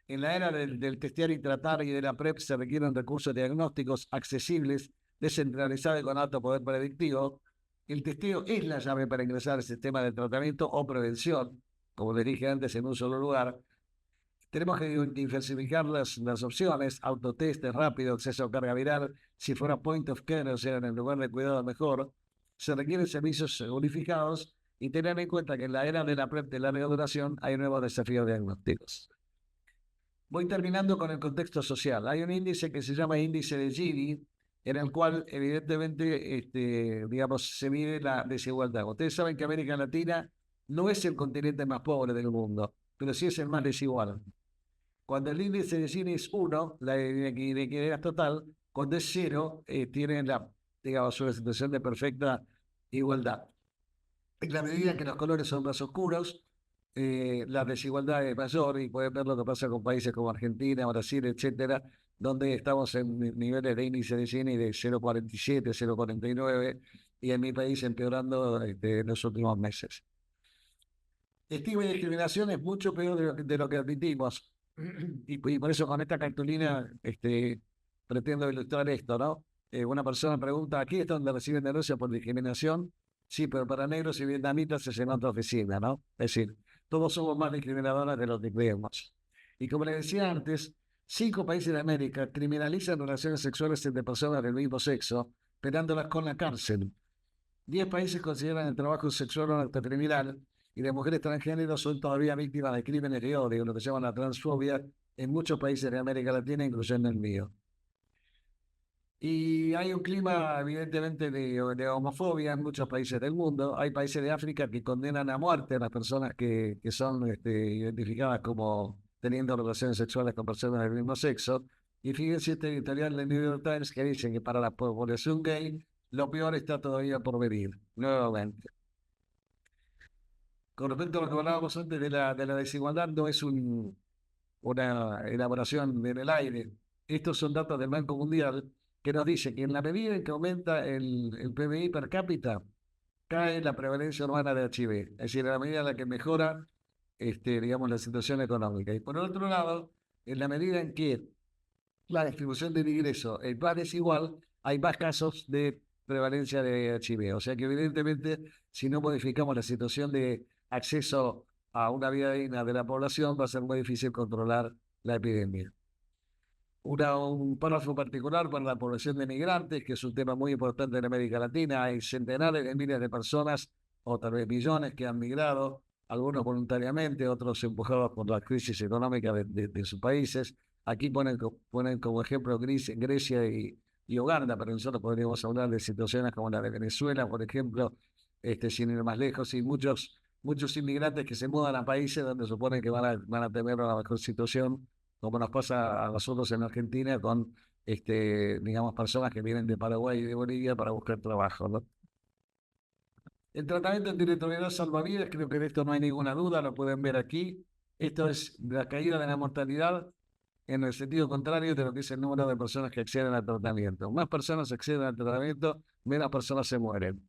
S3: En la era del testear y tratar y de la PrEP se requieren recursos diagnósticos accesibles, descentralizados y con alto poder predictivo. El testeo es la llave para ingresar al sistema de tratamiento o prevención, como les dije antes, en un solo lugar. Tenemos que diversificar las opciones, autotest rápido, acceso a carga viral, si fuera point of care, o sea, en el lugar de cuidado mejor, se requieren servicios unificados y tener en cuenta que en la era de la PrEP de larga duración hay nuevos desafíos diagnósticos. Voy terminando con el contexto social. Hay un índice que se llama índice de Gini, en el cual evidentemente, digamos, se mide la desigualdad. Ustedes saben que América Latina no es el continente más pobre del mundo, pero sí es el más desigual. Cuando el índice de Gini es 1, la inequidad total, cuando es 0, tienen digamos, una situación de perfecta igualdad. En la medida que los colores son más oscuros, la desigualdad es mayor y pueden ver lo que pasa con países como Argentina, Brasil, etcétera, donde estamos en niveles de índice de Gini de 0,47, 0,49 y en mi país empeorando en los últimos meses. Estigma y discriminación es mucho peor de lo que admitimos. Y por eso con esta cartulina pretendo ilustrar esto, ¿no? Una persona pregunta, ¿aquí es donde reciben denuncia por discriminación? Sí, pero para negros y vietnamitas es en otra oficina, ¿no? Es decir, todos somos más discriminadores de lo que creemos. Y como les decía antes, 5 países de América criminalizan relaciones sexuales entre personas del mismo sexo, penándolas con la cárcel. 10 países consideran el trabajo sexual un acto criminal y las mujeres transgénero son todavía víctimas de crímenes de odio, lo que se llama la transfobia, en muchos países de América Latina, incluyendo el mío. Y hay un clima, evidentemente, de homofobia en muchos países del mundo. Hay países de África que condenan a muerte a las personas que son identificadas como teniendo relaciones sexuales con personas del mismo sexo. Y fíjense este editorial del New York Times que dice que para la población gay, lo peor está todavía por venir, nuevamente. Con respecto a lo que hablábamos antes de la desigualdad, no es una elaboración en el aire. Estos son datos del Banco Mundial que nos dice que en la medida en que aumenta el PBI per cápita, cae la prevalencia urbana de HIV. Es decir, en la medida en la que mejora, digamos, la situación económica. Y por otro lado, en la medida en que la distribución del ingreso es más desigual, hay más casos de prevalencia de HIV. O sea que evidentemente, si no modificamos la situación de acceso a una vida digna de la población, va a ser muy difícil controlar la epidemia. Un párrafo particular para la población de migrantes, que es un tema muy importante en América Latina. Hay centenares de miles de personas, o tal vez millones, que han migrado, algunos voluntariamente, otros empujados por la crisis económica de sus países. Aquí ponen como ejemplo Grecia y Uganda, pero nosotros podríamos hablar de situaciones como la de Venezuela, por ejemplo, sin ir más lejos, y muchos inmigrantes que se mudan a países donde suponen que van a tener una mejor situación, como nos pasa a nosotros en Argentina con, digamos, personas que vienen de Paraguay y de Bolivia para buscar trabajo, ¿no? El tratamiento antirretroviral salvavidas, creo que de esto no hay ninguna duda, lo pueden ver aquí. Esto es la caída de la mortalidad en el sentido contrario de lo que es el número de personas que acceden al tratamiento. Más personas acceden al tratamiento, menos personas se mueren.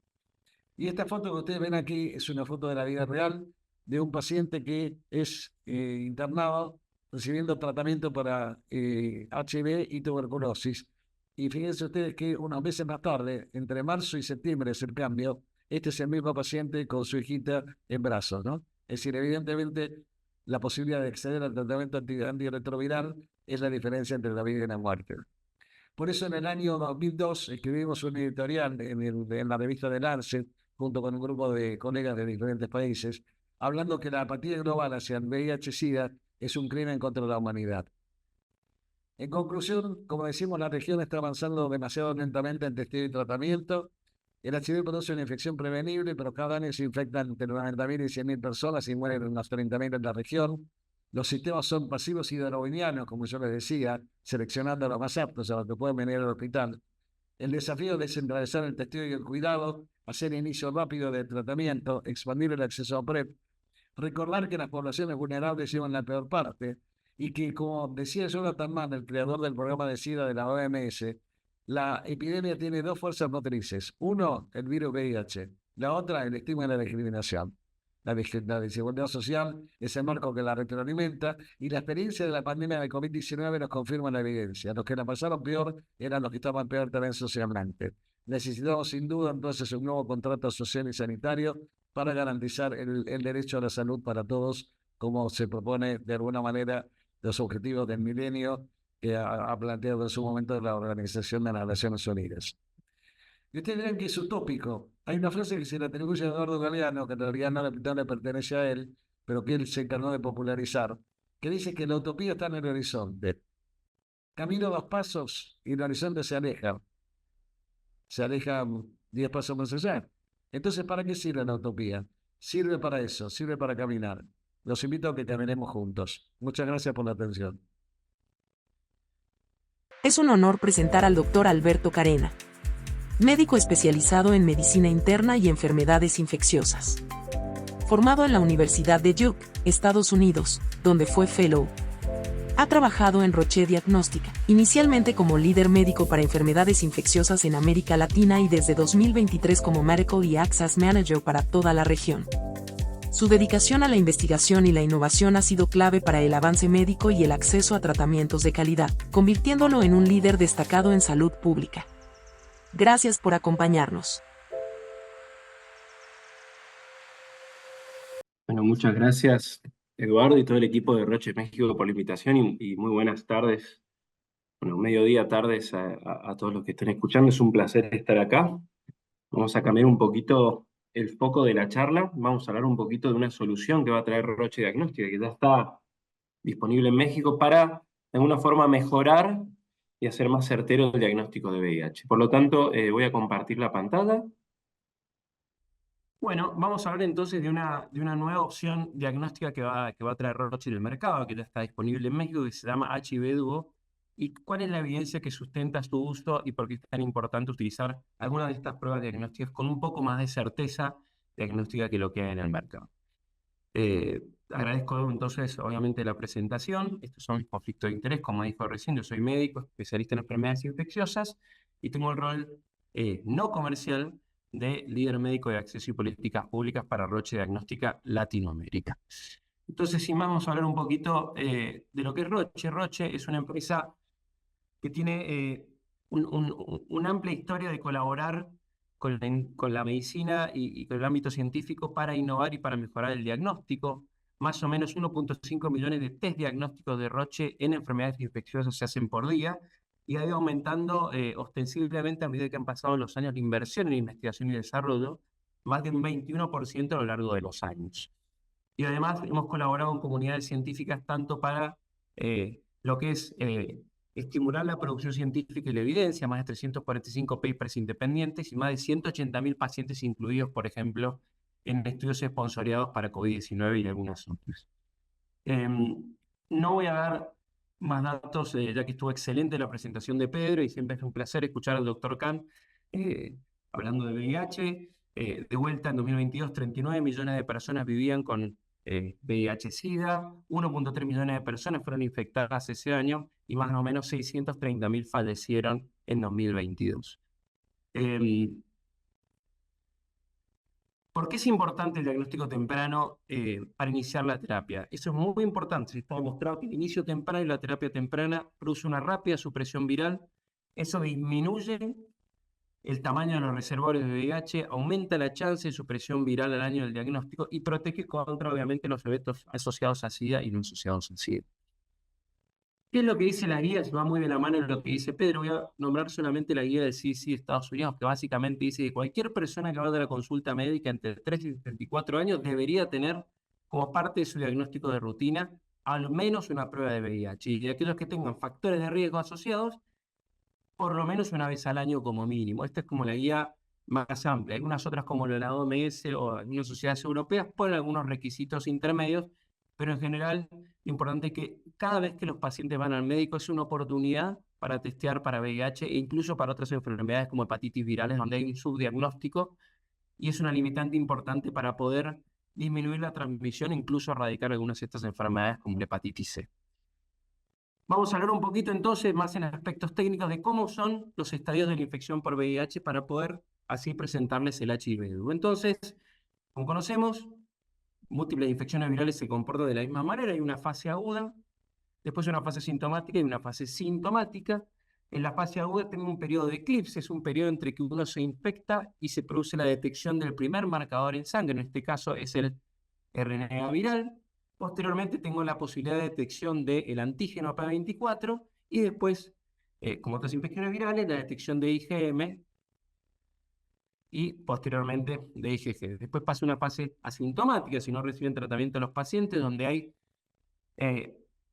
S3: Y esta foto que ustedes ven aquí es una foto de la vida real de un paciente que es internado recibiendo tratamiento para HIV y tuberculosis. Y fíjense ustedes que unos meses más tarde, entre marzo y septiembre es el cambio, este es el mismo paciente con su hijita en brazos, ¿no? Es decir, evidentemente, la posibilidad de acceder al tratamiento antirretroviral es la diferencia entre la vida y la muerte. Por eso en el año 2002 escribimos un editorial en la revista The Lancet, junto con un grupo de colegas de diferentes países, hablando que la apatía global hacia el VIH-Sida es un crimen contra la humanidad. En conclusión, como decimos, la región está avanzando demasiado lentamente en testeo y tratamiento. El HIV produce una infección prevenible, pero cada año se infectan entre 90.000 y 100.000 personas y mueren unos 30.000 en la región. Los sistemas son pasivos y darwinianos, como yo les decía, seleccionando a los más aptos, a los que pueden venir al hospital. El desafío es descentralizar el testeo y el cuidado, hacer inicio rápido de tratamiento, expandir el acceso a PrEP, recordar que las poblaciones vulnerables llevan la peor parte y que, como decía Jonathan Mann, el creador del programa de SIDA de la OMS, la epidemia tiene 2 fuerzas motrices. Uno, el virus VIH. La otra, el estigma y la discriminación. La desigualdad social es el marco que la retroalimenta y la experiencia de la pandemia de COVID-19 nos confirma la evidencia. Los que la pasaron peor eran los que estaban peor también socialmente. Necesitamos sin duda entonces un nuevo contrato social y sanitario para garantizar el derecho a la salud para todos, como se propone de alguna manera los objetivos del milenio que ha planteado en su momento la Organización de las Naciones Unidas. Y ustedes dirán que es utópico. Hay una frase que se le atribuye a Eduardo Galeano, que en realidad no le pertenece a él, pero que él se encargó de popularizar, que dice que la utopía está en el horizonte. Camino 2 pasos y el horizonte se aleja 10 pasos más allá. Entonces, ¿para qué sirve la utopía? Sirve para eso, sirve para caminar. Los invito a que caminemos juntos. Muchas gracias por la atención.
S2: Es un honor presentar al doctor Alberto Carena, médico especializado en medicina interna y enfermedades infecciosas. Formado en la Universidad de Duke, Estados Unidos, donde fue fellow. Ha trabajado en Roche Diagnóstica, inicialmente como líder médico para enfermedades infecciosas en América Latina y desde 2023 como Medical y Access Manager para toda la región. Su dedicación a la investigación y la innovación ha sido clave para el avance médico y el acceso a tratamientos de calidad, convirtiéndolo en un líder destacado en salud pública. Gracias por acompañarnos.
S4: Bueno, muchas gracias, Eduardo, y todo el equipo de Roche México por la invitación y muy buenas tardes, bueno, mediodía, tardes a todos los que estén escuchando. Es un placer estar acá. Vamos a cambiar un poquito el foco de la charla. Vamos a hablar un poquito de una solución que va a traer Roche Diagnóstica, que ya está disponible en México para, de alguna forma, mejorar y hacer más certero el diagnóstico de VIH. Por lo tanto, voy a compartir la pantalla. Bueno, vamos a hablar entonces de una nueva opción diagnóstica que va a traer Roche en el mercado, que ya está disponible en México, que se llama HIV-Duo. ¿Y cuál es la evidencia que sustenta su uso y por qué es tan importante utilizar algunas de estas pruebas diagnósticas con un poco más de certeza diagnóstica que lo que hay en el mercado? Agradezco entonces, obviamente, la presentación. Estos son mis conflictos de interés. Como dijo recién, yo soy médico, especialista en enfermedades infecciosas y tengo el rol no comercial de líder médico de acceso y políticas públicas para Roche Diagnóstica Latinoamérica. Entonces, sí, vamos a hablar un poquito de lo que es Roche. Roche es una empresa que tiene una amplia historia de colaborar con la medicina y con el ámbito científico para innovar y para mejorar el diagnóstico. Más o menos 1.5 millones de test diagnósticos de Roche en enfermedades infecciosas se hacen por día y ha ido aumentando ostensiblemente a medida que han pasado los años de inversión en investigación y desarrollo, más de un 21% a lo largo de los años. Y además hemos colaborado con comunidades científicas tanto para lo que es estimular la producción científica y la evidencia, más de 345 papers independientes y más de 180.000 pacientes incluidos, por ejemplo, en estudios esponsoriados para COVID-19 y algunas otras. No voy a dar más datos, ya que estuvo excelente la presentación de Pedro y siempre es un placer escuchar al doctor Khan hablando de VIH. De vuelta en 2022, 39 millones de personas vivían con VIH-Sida, 1.3 millones de personas fueron infectadas ese año y más o menos 630.000 fallecieron en 2022. ¿Por qué es importante el diagnóstico temprano para iniciar la terapia? Eso es muy importante. Está demostrado que el inicio temprano y la terapia temprana produce una rápida supresión viral. Eso disminuye el tamaño de los reservorios de VIH, aumenta la chance de supresión viral al año del diagnóstico y protege contra, obviamente, los eventos asociados a SIDA y no asociados a SIDA. ¿Qué es lo que dice la guía? Se va muy de la mano de lo que dice Pedro. Voy a nombrar solamente la guía del CDC de Estados Unidos, que básicamente dice que cualquier persona que vaya a la consulta médica entre 3 y 34 años debería tener como parte de su diagnóstico de rutina al menos una prueba de VIH. Y aquellos que tengan factores de riesgo asociados, por lo menos una vez al año como mínimo. Esta es como la guía más amplia. Algunas otras, como la OMS o algunas sociedades europeas, ponen algunos requisitos intermedios, pero en general lo importante es que cada vez que los pacientes van al médico es una oportunidad para testear para VIH e incluso para otras enfermedades como hepatitis virales, donde hay un subdiagnóstico y es una limitante importante para poder disminuir la transmisión e incluso erradicar algunas de estas enfermedades como la hepatitis C. Vamos a hablar un poquito entonces más en aspectos técnicos de cómo son los estadios de la infección por VIH para poder así presentarles el HIV. Entonces, como conocemos, múltiples infecciones virales se comportan de la misma manera. Hay una fase aguda, después una fase sintomática y una fase sintomática. En la fase aguda tenemos un periodo de eclipse, es un periodo entre que uno se infecta y se produce la detección del primer marcador en sangre. En este caso es el RNA viral. Posteriormente tengo la posibilidad de detección del antígeno P24 y después, como otras infecciones virales, la detección de IgM y posteriormente de IgG. Después pasa una fase asintomática si no reciben tratamiento los pacientes, donde hay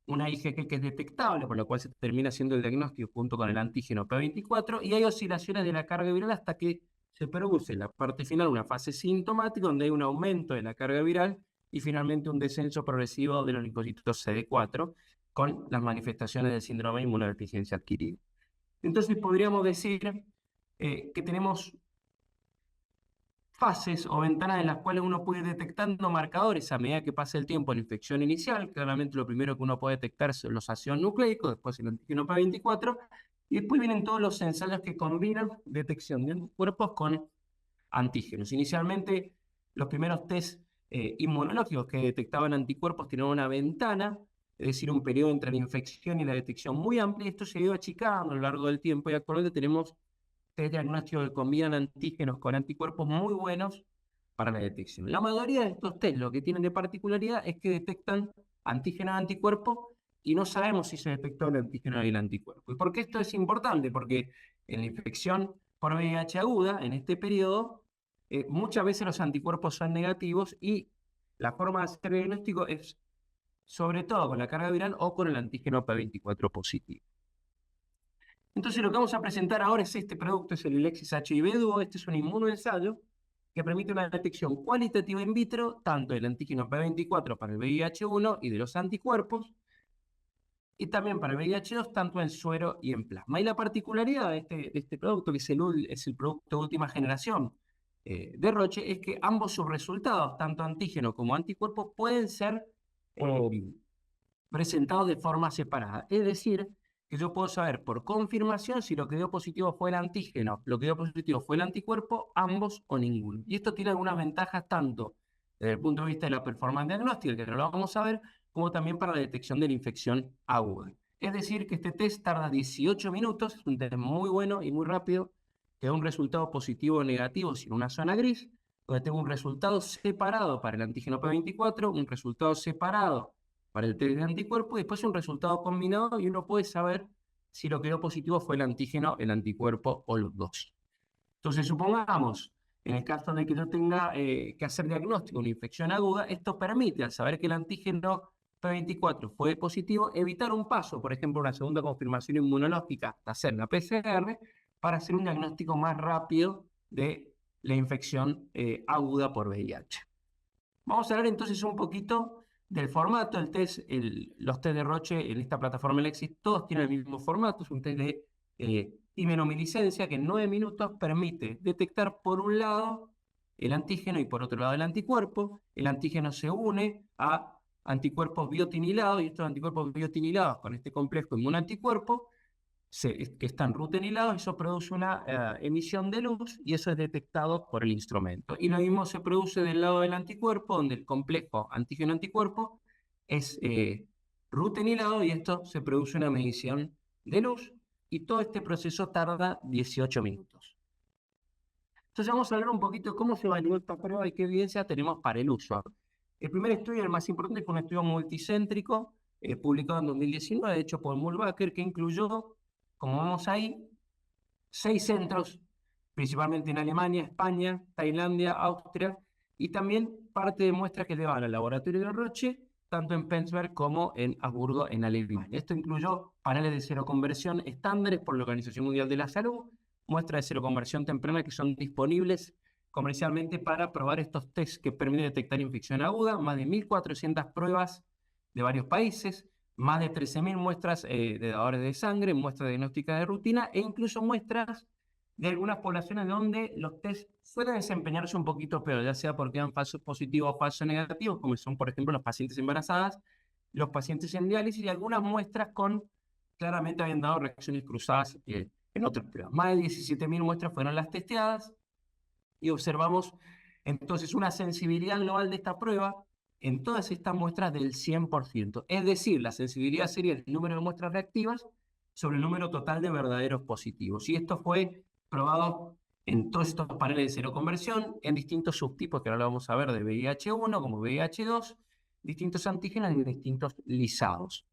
S4: una IgG que es detectable, por lo cual se termina haciendo el diagnóstico junto con el antígeno P24 y hay oscilaciones de la carga viral hasta que se produce en la parte final una fase sintomática donde hay un aumento de la carga viral y finalmente un descenso progresivo de los linfocitos CD4 con las manifestaciones del síndrome de inmunodeficiencia adquirida. Entonces podríamos decir que tenemos fases o ventanas en las cuales uno puede ir detectando marcadores a medida que pasa el tiempo en la infección inicial. Claramente lo primero que uno puede detectar son los ácidos nucleicos, después el antígeno P24, y después vienen todos los ensayos que combinan detección de anticuerpos con antígenos. Inicialmente, los primeros test inmunológicos que detectaban anticuerpos tenían una ventana, es decir, un periodo entre la infección y la detección muy amplia, y esto se ha ido achicando a lo largo del tiempo, y actualmente tenemos test diagnósticos que combinan antígenos con anticuerpos muy buenos para la detección. La mayoría de estos test lo que tienen de particularidad es que detectan antígenos y anticuerpos y no sabemos si se detectó el antígeno y el anticuerpo. ¿Y por qué esto es importante? Porque en la infección por VIH aguda, en este periodo, muchas veces los anticuerpos son negativos y la forma de hacer el diagnóstico es sobre todo con la carga viral o con el antígeno P24 positivo. Entonces lo que vamos a presentar ahora es este producto, es el Elexys HIV Duo. Este es un inmunoensayo que permite una detección cualitativa in vitro, tanto del antígeno P24 para el VIH-1 y de los anticuerpos, y también para el VIH-2, tanto en suero y en plasma. Y la particularidad de este producto, que es el producto de última generación de Roche, es que ambos sus resultados, tanto antígeno como anticuerpos, pueden ser presentados de forma separada. Es decir, que yo puedo saber por confirmación si lo que dio positivo fue el antígeno, lo que dio positivo fue el anticuerpo, ambos o ninguno. Y esto tiene algunas ventajas tanto desde el punto de vista de la performance diagnóstica, que no lo vamos a ver, como también para la detección de la infección aguda. Es decir, que este test tarda 18 minutos, es un test muy bueno y muy rápido, que da un resultado positivo o negativo sin una zona gris, donde tengo un resultado separado para el antígeno P24, un resultado separado para el test de anticuerpo y después un resultado combinado y uno puede saber si lo que dio positivo fue el antígeno, el anticuerpo o los dos. Entonces, supongamos, en el caso de que yo tenga que hacer diagnóstico de una infección aguda, esto permite, al saber que el antígeno P24 fue positivo, evitar un paso, por ejemplo, una segunda confirmación inmunológica hasta hacer la PCR, para hacer un diagnóstico más rápido de la infección aguda por VIH. Vamos a hablar entonces un poquito del formato. El test, los test de Roche en esta plataforma Elexys, todos tienen el mismo formato. Es un test de imenomiliscencia que en 9 minutos permite detectar por un lado el antígeno y por otro lado el anticuerpo. El antígeno se une a anticuerpos biotinilados y estos anticuerpos biotinilados con este complejo inmunanticuerpo que están rutenilados, eso produce una emisión de luz y eso es detectado por el instrumento. Y lo mismo se produce del lado del anticuerpo, donde el complejo antígeno-anticuerpo es rutenilado y esto se produce una medición de luz y todo este proceso tarda 18 minutos. Entonces vamos a hablar un poquito de cómo se evaluó esta prueba y qué evidencia tenemos para el uso. El primer estudio, el más importante, fue un estudio multicéntrico publicado en 2019, hecho por Muhlbacher, que incluyó, como vemos ahí, 6 centros, principalmente en Alemania, España, Tailandia, Austria, y también parte de muestras que llevaban al laboratorio de Roche, tanto en Penzberg como en Hamburgo, en Alemania. Esto incluyó paneles de seroconversión estándares por la Organización Mundial de la Salud, muestras de seroconversión temprana que son disponibles comercialmente para probar estos tests que permiten detectar infección aguda, más de 1.400 pruebas de varios países, más de 13.000 muestras de dadores de sangre, muestras diagnósticas de rutina e incluso muestras de algunas poblaciones donde los test suelen desempeñarse un poquito peor, ya sea porque dan falsos positivos o falsos negativos, como son, por ejemplo, los pacientes embarazadas, los pacientes en diálisis y algunas muestras claramente habían dado reacciones cruzadas en otras pruebas. Más de 17.000 muestras fueron las testeadas y observamos entonces una sensibilidad global de esta prueba en todas estas muestras del 100%. Es decir, la sensibilidad sería el número de muestras reactivas sobre el número total de verdaderos positivos. Y esto fue probado en todos estos paneles de seroconversión, en distintos subtipos, que ahora lo vamos a ver, de VIH-1 como VIH-2, distintos antígenos y distintos lisados.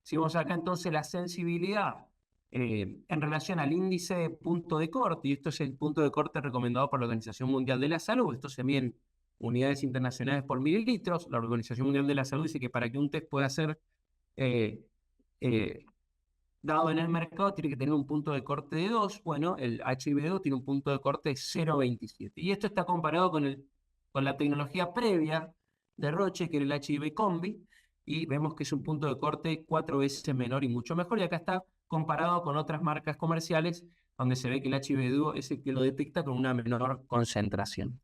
S4: Si vamos acá entonces la sensibilidad en relación al índice de punto de corte, y esto es el punto de corte recomendado por la Organización Mundial de la Salud, esto se mide en unidades internacionales por mililitros. La Organización Mundial de la Salud dice que para que un test pueda ser dado en el mercado tiene que tener un punto de corte de 2, bueno, el HIV-2 tiene un punto de corte de 0,27. Y esto está comparado con la tecnología previa de Roche, que era el HIV Combi, y vemos que es un punto de corte 4 veces menor y mucho mejor. Y acá está comparado con otras marcas comerciales, donde se ve que el HIV-2 es el que lo detecta con una menor concentración.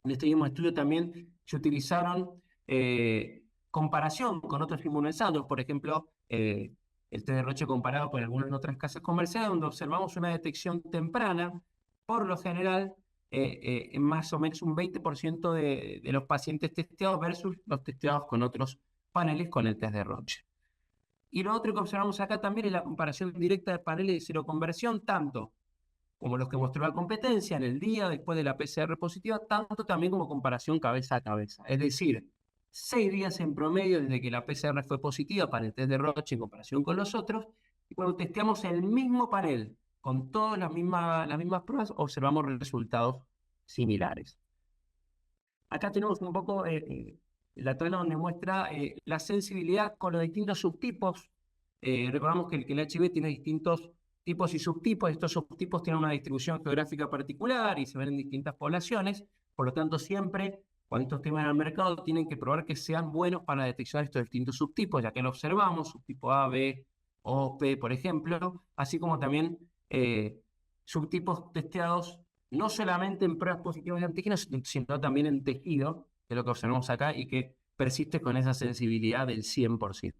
S4: En este mismo estudio también se utilizaron comparación con otros inmunizados, por ejemplo, el test de Roche comparado con algunas otras casas comerciales, donde observamos una detección temprana, por lo general, en más o menos un 20% de los pacientes testeados versus los testeados con otros paneles con el test de Roche. Y lo otro que observamos acá también es la comparación directa de paneles de seroconversión, tanto como los que mostró la competencia en el día después de la PCR positiva, tanto también como comparación cabeza a cabeza. Es decir, 6 días en promedio desde que la PCR fue positiva para el test de Roche en comparación con los otros, y cuando testeamos el mismo panel con todas las mismas pruebas, observamos resultados similares. Acá tenemos un poco la tabla donde muestra la sensibilidad con los distintos subtipos. Recordamos que el HIV tiene distintos tipos y subtipos. Estos subtipos tienen una distribución geográfica particular y se ven en distintas poblaciones. Por lo tanto, siempre cuando estos temas en el mercado tienen que probar que sean buenos para detectar estos distintos subtipos, ya que lo observamos, subtipo A, B, O, P, por ejemplo, así como también subtipos testeados no solamente en pruebas positivas de antígenos, sino también en tejido, que es lo que observamos acá y que persiste con esa sensibilidad del 100%.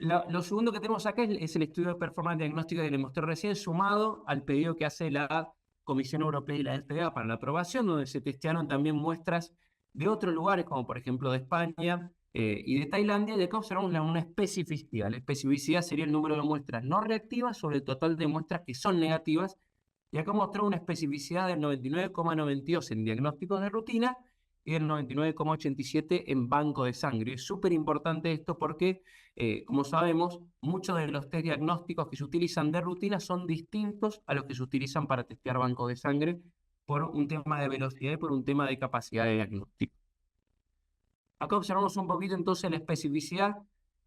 S4: Lo segundo que tenemos acá es el estudio de performance diagnóstica que le mostré recién, sumado al pedido que hace la Comisión Europea y la FDA para la aprobación, donde se testearon también muestras de otros lugares, como por ejemplo de España y de Tailandia, y acá observamos una especificidad. La especificidad sería el número de muestras no reactivas sobre el total de muestras que son negativas, y acá mostró una especificidad del 99,92 en diagnósticos de rutina y del 99,87 en banco de sangre. Es súper importante esto porque, como sabemos, muchos de los test diagnósticos que se utilizan de rutina son distintos a los que se utilizan para testear bancos de sangre por un tema de velocidad y por un tema de capacidad de diagnóstico. Acá observamos un poquito entonces la especificidad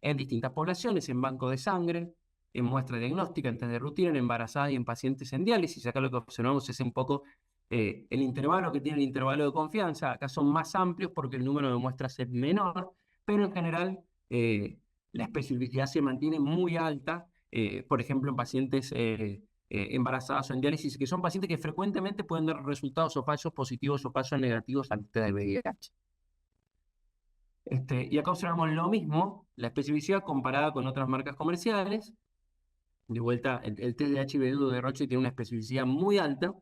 S4: en distintas poblaciones, en banco de sangre, en muestra diagnóstica, en test de rutina, en embarazadas y en pacientes en diálisis. Acá lo que observamos es un poco el intervalo que tiene el intervalo de confianza. Acá son más amplios porque el número de muestras es menor, pero en general la especificidad se mantiene muy alta, por ejemplo, en pacientes embarazadas o en diálisis, que son pacientes que frecuentemente pueden dar resultados o falsos positivos o falsos negativos al test del VIH. Y acá observamos lo mismo, la especificidad comparada con otras marcas comerciales. De vuelta, el test de HIV de Roche tiene una especificidad muy alta.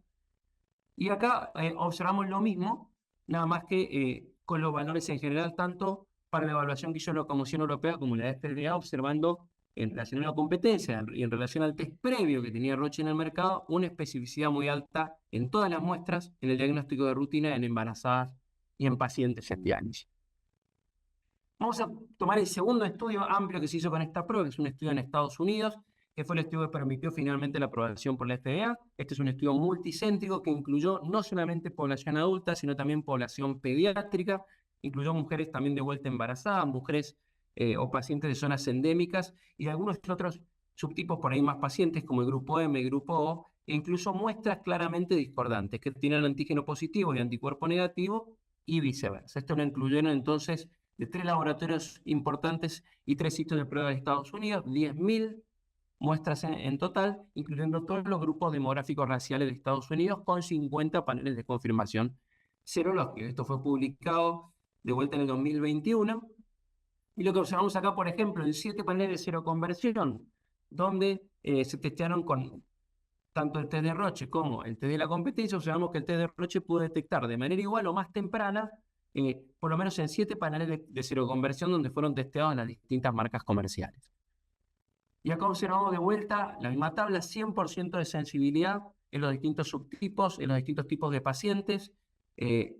S4: Y acá observamos lo mismo, nada más que con los valores en general, tanto para la evaluación que hizo la Comisión Europea como la FDA, observando en relación a la competencia y en relación al test previo que tenía Roche en el mercado, una especificidad muy alta en todas las muestras, en el diagnóstico de rutina, en embarazadas y en pacientes en diálisis. Vamos a tomar el segundo estudio amplio que se hizo con esta prueba, que es un estudio en Estados Unidos, que fue el estudio que permitió finalmente la aprobación por la FDA. Este es un estudio multicéntrico que incluyó no solamente población adulta, sino también población pediátrica, incluyó mujeres también de vuelta embarazadas, mujeres o pacientes de zonas endémicas y algunos otros subtipos por ahí más pacientes como el grupo M, el grupo O, e incluso muestras claramente discordantes que tienen antígeno positivo y anticuerpo negativo y viceversa. Esto lo incluyeron entonces de 3 laboratorios importantes y 3 sitios de prueba de Estados Unidos, 10.000 muestras en total, incluyendo todos los grupos demográficos raciales de Estados Unidos, con 50 paneles de confirmación serológica. Esto fue publicado de vuelta en el 2021. Y lo que observamos acá, por ejemplo, en 7 paneles de seroconversión, donde se testearon con tanto el test de Roche como el test de la competencia, observamos que el test de Roche pudo detectar de manera igual o más temprana, por lo menos en 7 paneles de seroconversión donde fueron testeados en las distintas marcas comerciales. Y acá observamos de vuelta la misma tabla, 100% de sensibilidad en los distintos subtipos, en los distintos tipos de pacientes,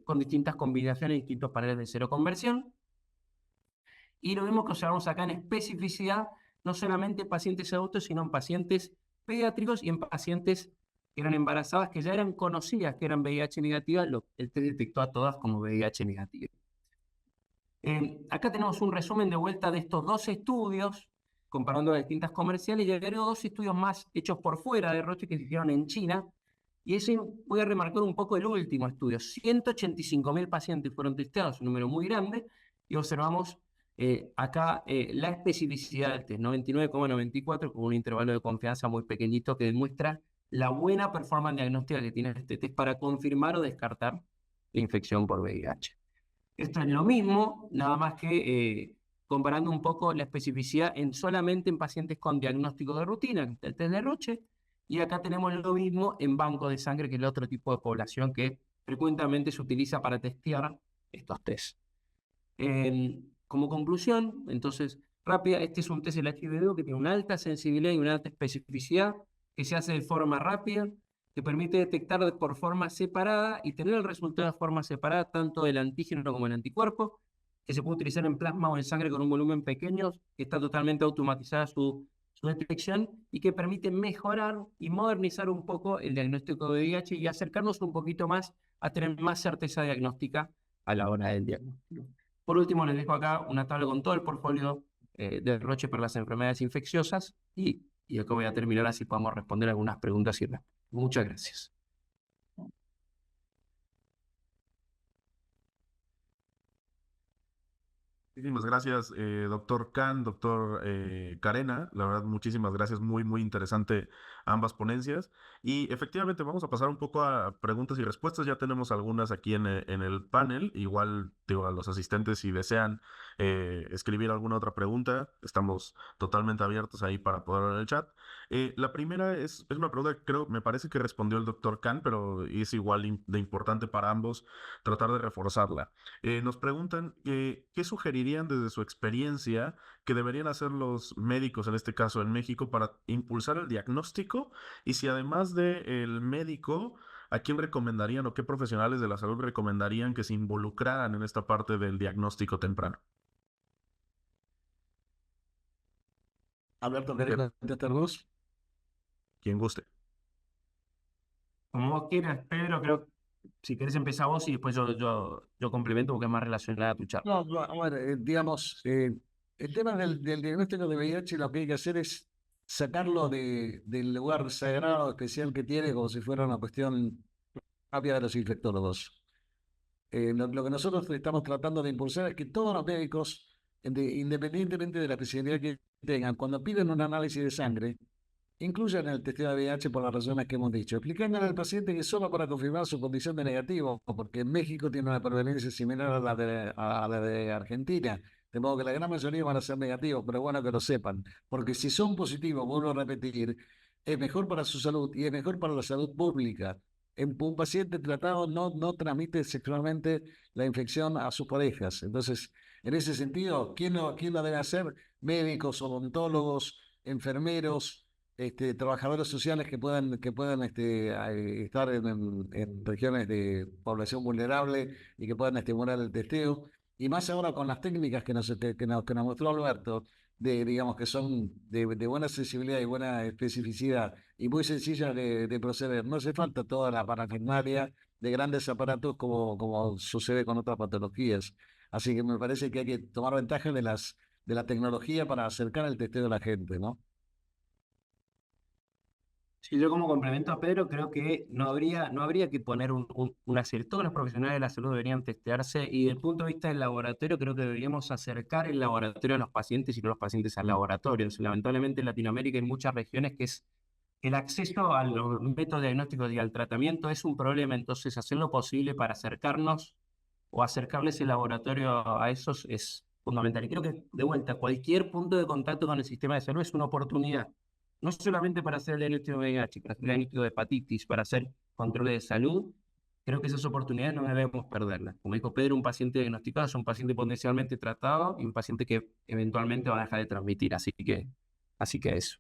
S4: con distintas combinaciones, distintos paneles de seroconversión. Y lo mismo que observamos acá en especificidad, no solamente en pacientes adultos, sino en pacientes pediátricos y en pacientes que eran embarazadas, que ya eran conocidas que eran VIH negativas, el test detectó a todas como VIH negativas. Acá tenemos un resumen de vuelta de estos dos estudios, comparando las distintas comerciales, y agregó dos estudios más hechos por fuera de Roche que se hicieron en China. Y eso voy a remarcar un poco el último estudio. 185.000 pacientes fueron testeados, un número muy grande, y observamos acá la especificidad del test, 99,94, con un intervalo de confianza muy pequeñito que demuestra la buena performance diagnóstica que tiene este test para confirmar o descartar la infección por VIH. Esto es lo mismo, nada más que comparando un poco la especificidad solamente en pacientes con diagnóstico de rutina, el test de Roche, y acá tenemos lo mismo en banco de sangre, que es el otro tipo de población que frecuentemente se utiliza para testear estos tests. Como conclusión, entonces, rápida, este es un test del HIV que tiene una alta sensibilidad y una alta especificidad, que se hace de forma rápida, que permite detectar por forma separada y tener el resultado de forma separada, tanto del antígeno como el anticuerpo, que se puede utilizar en plasma o en sangre con un volumen pequeño, que está totalmente automatizada su detección y que permite mejorar y modernizar un poco el diagnóstico de VIH y acercarnos un poquito más a tener más certeza diagnóstica a la hora del diagnóstico. Por último, les dejo acá una tabla con todo el portfolio de Roche para las enfermedades infecciosas y acá voy a terminar así podamos responder algunas preguntas y respuestas. Muchas gracias.
S1: Muchísimas gracias, doctor Khan, doctor Carena. La verdad, muchísimas gracias. Muy, muy interesante ambas ponencias. Y efectivamente, vamos a pasar un poco a preguntas y respuestas. Ya tenemos algunas aquí en el panel. Igual, digo, a los asistentes, si desean escribir alguna otra pregunta, estamos totalmente abiertos ahí para poder ver el chat. La primera es una pregunta que creo, me parece que respondió el doctor Khan, pero es igual de importante para ambos tratar de reforzarla. Nos preguntan qué sugerirían desde su experiencia que deberían hacer los médicos, en este caso en México, para impulsar el diagnóstico y si además del médico, ¿a quién recomendarían o qué profesionales de la salud recomendarían que se involucraran en esta parte del diagnóstico temprano?
S3: Alberto, ¿querés contestar vos?
S1: Quien guste.
S4: Como vos quieras, Pedro, creo que si querés empezar vos y después yo complemento porque es más relacionada a tu charla.
S3: No, a ver, digamos, el tema del diagnóstico de VIH lo que hay que hacer es sacarlo del lugar sagrado especial que tiene como si fuera una cuestión propia de los infectólogos. Lo que nosotros estamos tratando de impulsar es que todos los médicos, independientemente de la especialidad que tengan, cuando piden un análisis de sangre, incluyan el testeo de VIH por las razones que hemos dicho, explicándole al paciente que solo para confirmar su condición de negativo, porque en México tiene una prevalencia similar a la de Argentina, de modo que la gran mayoría van a ser negativos, pero bueno que lo sepan, porque si son positivos, vuelvo a repetir, es mejor para su salud y es mejor para la salud pública. Un paciente tratado no transmite sexualmente la infección a sus parejas. Entonces, en ese sentido, ¿quién lo debe hacer? Médicos, odontólogos, enfermeros, trabajadores sociales que puedan estar en regiones de población vulnerable y que puedan estimular el testeo. Y más ahora con las técnicas que nos mostró Alberto, digamos que son de buena sensibilidad y buena especificidad y muy sencillas de proceder. No hace falta toda la parafernalia de grandes aparatos como sucede con otras patologías. Así que me parece que hay que tomar ventaja de la tecnología para acercar el testeo a la gente, ¿no?
S4: Sí, yo como complemento a Pedro creo que no habría que poner una serie. Todos los profesionales de la salud deberían testearse y desde el punto de vista del laboratorio creo que deberíamos acercar el laboratorio a los pacientes y no los pacientes al laboratorio. Lamentablemente en Latinoamérica hay muchas regiones que el acceso a los métodos diagnósticos y al tratamiento es un problema, entonces hacer lo posible para acercarnos o acercarles el laboratorio a esos es fundamental. Y creo que, de vuelta, cualquier punto de contacto con el sistema de salud es una oportunidad, no solamente para hacer el diagnóstico de VIH, para hacer el diagnóstico de hepatitis, para hacer controles de salud. Creo que esas oportunidades no debemos perderlas. Como dijo Pedro, un paciente diagnosticado es un paciente potencialmente tratado y un paciente que eventualmente va a dejar de transmitir. Así que eso.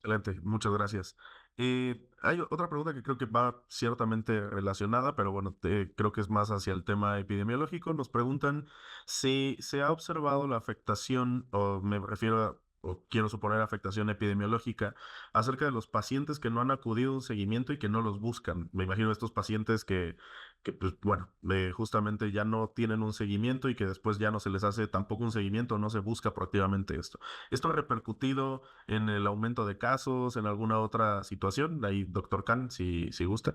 S1: Excelente, muchas gracias. Hay otra pregunta que creo que va ciertamente relacionada, pero bueno, creo que es más hacia el tema epidemiológico. Nos preguntan si se ha observado la afectación, o me refiero o quiero suponer afectación epidemiológica, acerca de los pacientes que no han acudido a un seguimiento y que no los buscan. Me imagino estos pacientes que pues bueno, justamente ya no tienen un seguimiento y que después ya no se les hace tampoco un seguimiento, no se busca proactivamente esto. ¿Esto ha repercutido en el aumento de casos, en alguna otra situación? Ahí, doctor Khan, si gusta.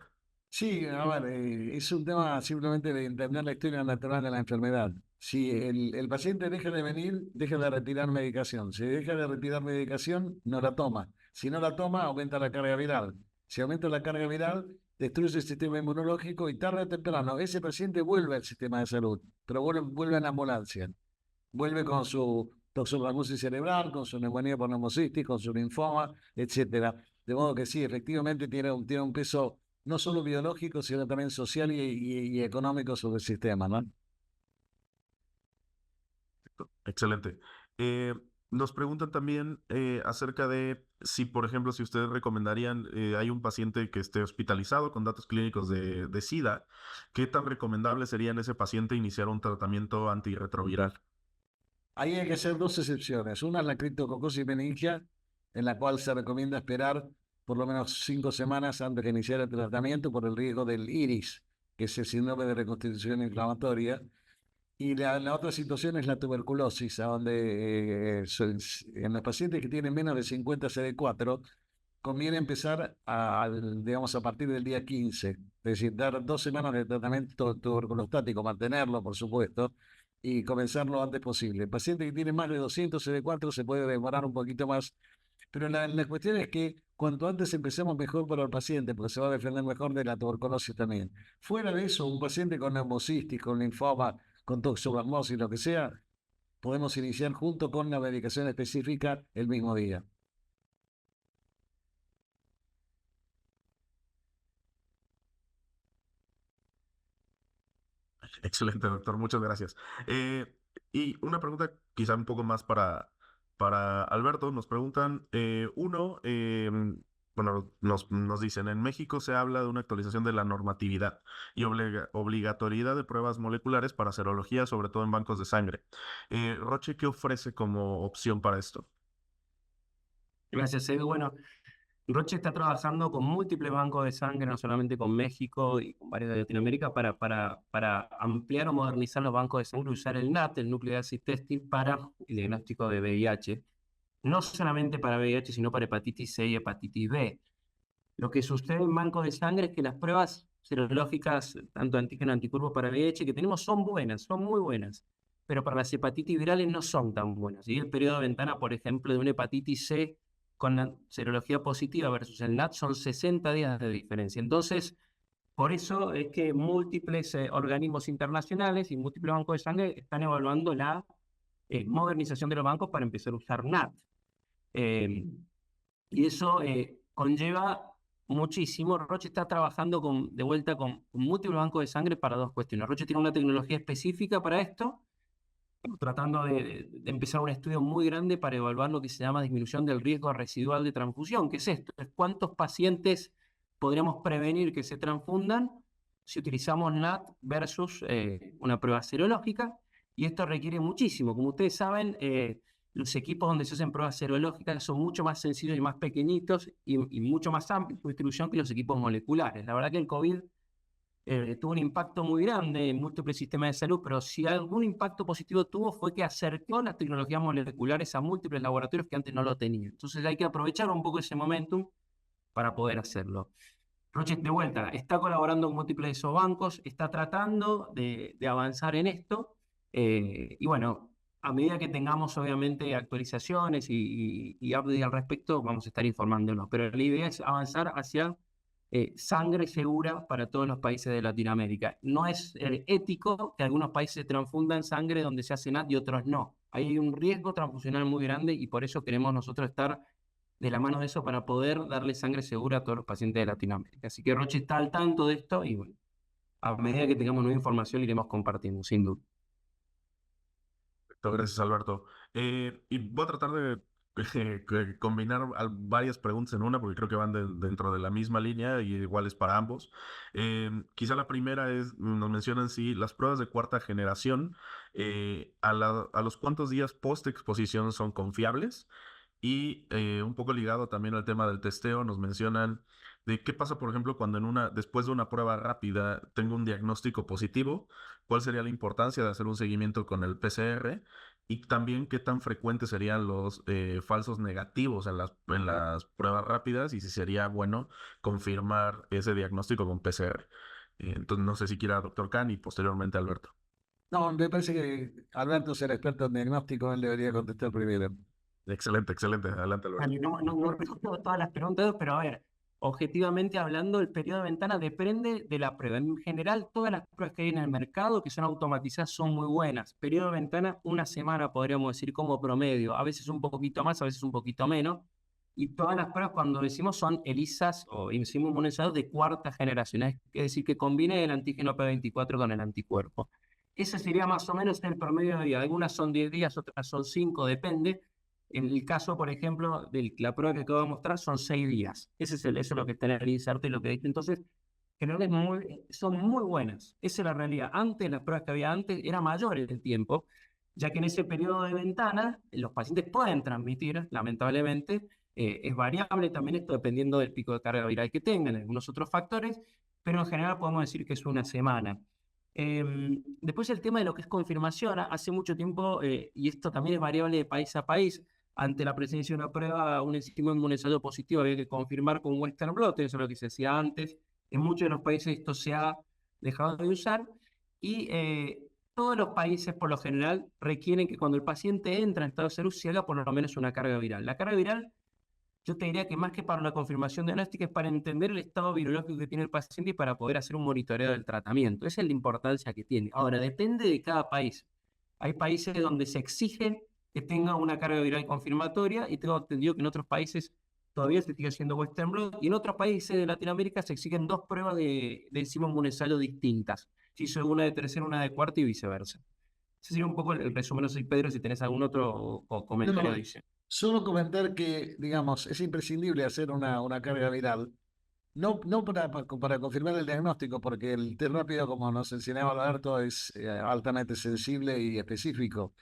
S3: Sí, a ver, es un tema simplemente de entender la historia natural de la enfermedad. Si el paciente deja de venir, deja de retirar medicación. Si deja de retirar medicación, no la toma. Si no la toma, aumenta la carga viral. Si aumenta la carga viral, destruye el sistema inmunológico y tarde o temprano ese paciente vuelve al sistema de salud, pero vuelve en ambulancia. Vuelve con su toxoplasmosis cerebral, con su neumonía por neumocitis, con su linfoma, etcétera. De modo que sí, efectivamente tiene un peso no solo biológico, sino también social y económico sobre el sistema, ¿no?
S1: Excelente. Nos preguntan también acerca de si, por ejemplo, si ustedes recomendarían, hay un paciente que esté hospitalizado con datos clínicos de SIDA, ¿qué tan recomendable sería en ese paciente iniciar un tratamiento antirretroviral?
S3: Ahí hay que hacer dos excepciones. Una es la criptococosis meningia, en la cual se recomienda esperar por lo menos 5 semanas antes de iniciar el tratamiento por el riesgo del iris, que es el síndrome de reconstitución inflamatoria. Y la otra situación es la tuberculosis, a donde en los pacientes que tienen menos de 50 CD4 conviene empezar digamos, a partir del día 15, es decir, dar 2 semanas de tratamiento tuberculostático, mantenerlo, por supuesto, y comenzar lo antes posible. El paciente que tiene más de 200 CD4 se puede demorar un poquito más, pero la cuestión es que cuanto antes empecemos mejor para el paciente, porque se va a defender mejor de la tuberculosis también. Fuera de eso, un paciente con neumocitis, con linfoma, con toxoplasmosis, lo que sea, podemos iniciar junto con la medicación específica el mismo día.
S1: Excelente, doctor, muchas gracias. Eh, y una pregunta quizá un poco más para Alberto. Nos preguntan, bueno, nos dicen, en México se habla de una actualización de la normatividad y obligatoriedad de pruebas moleculares para serología, sobre todo en bancos de sangre. Roche, ¿qué ofrece como opción para esto?
S4: Gracias, Edu. Bueno, Roche está trabajando con múltiples bancos de sangre, no solamente con México y con varios de Latinoamérica, para ampliar o modernizar los bancos de sangre, usar el NAT, el Nucleic Acid Testing, para el diagnóstico de VIH. No solamente para VIH, sino para hepatitis C y hepatitis B. Lo que sucede en bancos de sangre es que las pruebas serológicas, tanto antígeno anticuerpos para VIH que tenemos, son buenas, son muy buenas, pero para las hepatitis virales no son tan buenas. Y el periodo de ventana, por ejemplo, de una hepatitis C con la serología positiva versus el NAT son 60 días de diferencia. Entonces, por eso es que múltiples organismos internacionales y múltiples bancos de sangre están evaluando la modernización de los bancos para empezar a usar NAT. Y eso conlleva muchísimo. Roche está trabajando de vuelta con múltiples bancos de sangre para dos cuestiones. Roche tiene una tecnología específica para esto, tratando de empezar un estudio muy grande para evaluar lo que se llama disminución del riesgo residual de transfusión. ¿Qué es esto? Es cuántos pacientes podríamos prevenir que se transfundan si utilizamos NAT versus una prueba serológica. Y esto requiere muchísimo. Como ustedes saben, los equipos donde se hacen pruebas serológicas son mucho más sencillos y más pequeñitos y mucho más amplios su distribución que los equipos moleculares. La verdad que el COVID tuvo un impacto muy grande en múltiples sistemas de salud, pero si algún impacto positivo tuvo fue que acercó las tecnologías moleculares a múltiples laboratorios que antes no lo tenían. Entonces hay que aprovechar un poco ese momentum para poder hacerlo. Roche, de vuelta, está colaborando con múltiples de esos bancos, está tratando de avanzar en esto. Y bueno, a medida que tengamos obviamente actualizaciones y updates al respecto, vamos a estar informándonos. Pero la idea es avanzar hacia sangre segura para todos los países de Latinoamérica. No es ético que algunos países transfundan sangre donde se hace NAT y otros no. Ahí hay un riesgo transfusional muy grande y por eso queremos nosotros estar de la mano de eso para poder darle sangre segura a todos los pacientes de Latinoamérica. Así que Roche está al tanto de esto y bueno, a medida que tengamos nueva información iremos compartiendo, sin duda.
S1: Gracias, Alberto. Y voy a tratar de combinar varias preguntas en una, porque creo que van dentro de la misma línea y iguales para ambos. Quizá la primera es, nos mencionan si las pruebas de cuarta generación, a los cuántos días post exposición son confiables. Y un poco ligado también al tema del testeo, nos mencionan de qué pasa, por ejemplo, cuando después de una prueba rápida tengo un diagnóstico positivo, cuál sería la importancia de hacer un seguimiento con el PCR y también qué tan frecuentes serían los falsos negativos en las pruebas rápidas y si sería bueno confirmar ese diagnóstico con PCR. Entonces, no sé si quiera doctor Khan y posteriormente Alberto.
S3: No, me parece que Alberto es el experto en diagnóstico, él debería contestar primero.
S1: Excelente, excelente. Adelante, Alberto.
S4: Dale, no respondo todas las preguntas, pero a ver, objetivamente hablando, el periodo de ventana depende de la prueba. En general, todas las pruebas que hay en el mercado que son automatizadas son muy buenas. Periodo de ventana, una semana podríamos decir como promedio, a veces un poquito más, a veces un poquito menos. Y todas las pruebas, cuando decimos, son ELISAs o enzima inmunizador de cuarta generación, es decir, que combine el antígeno P24 con el anticuerpo. Ese sería más o menos el promedio de día. Algunas son 10 días, otras son 5, depende. En el caso, por ejemplo, de la prueba que acabo de mostrar, son 6 días. Eso es lo que está en el inserto y lo que dije. Entonces, generalmente son muy buenas. Esa es la realidad. Antes, las pruebas que había antes, era mayor el tiempo, ya que en ese periodo de ventana los pacientes pueden transmitir, lamentablemente. Es variable también esto dependiendo del pico de carga viral que tengan, algunos otros factores, pero en general podemos decir que es una semana. Después el tema de lo que es confirmación, hace mucho tiempo, y esto también es variable de país a país, ante la presencia de una prueba, un enzima inmunizador positivo, había que confirmar con Western blot, eso es lo que se hacía antes. En muchos de los países esto se ha dejado de usar y todos los países por lo general requieren que cuando el paciente entra en estado de salud se haga por lo menos una carga viral. La carga viral, yo te diría que más que para una confirmación diagnóstica es para entender el estado virológico que tiene el paciente y para poder hacer un monitoreo del tratamiento. Esa es la importancia que tiene. Ahora, depende de cada país. Hay países donde se exige que tenga una carga viral confirmatoria y tengo entendido que en otros países todavía se sigue haciendo Western blot y en otros países de Latinoamérica se exigen 2 pruebas de enzima inmunizado distintas. Si hizo una de tercera, una de cuarta y viceversa. Ese sería un poco el resumen. No sé, Pedro, si tenés algún otro comentario
S3: No,
S4: dice.
S3: solo comentar que, digamos, es imprescindible hacer una carga viral. No para confirmar el diagnóstico, porque el test rápido, como nos enseñaba Alberto, es altamente sensible y específico,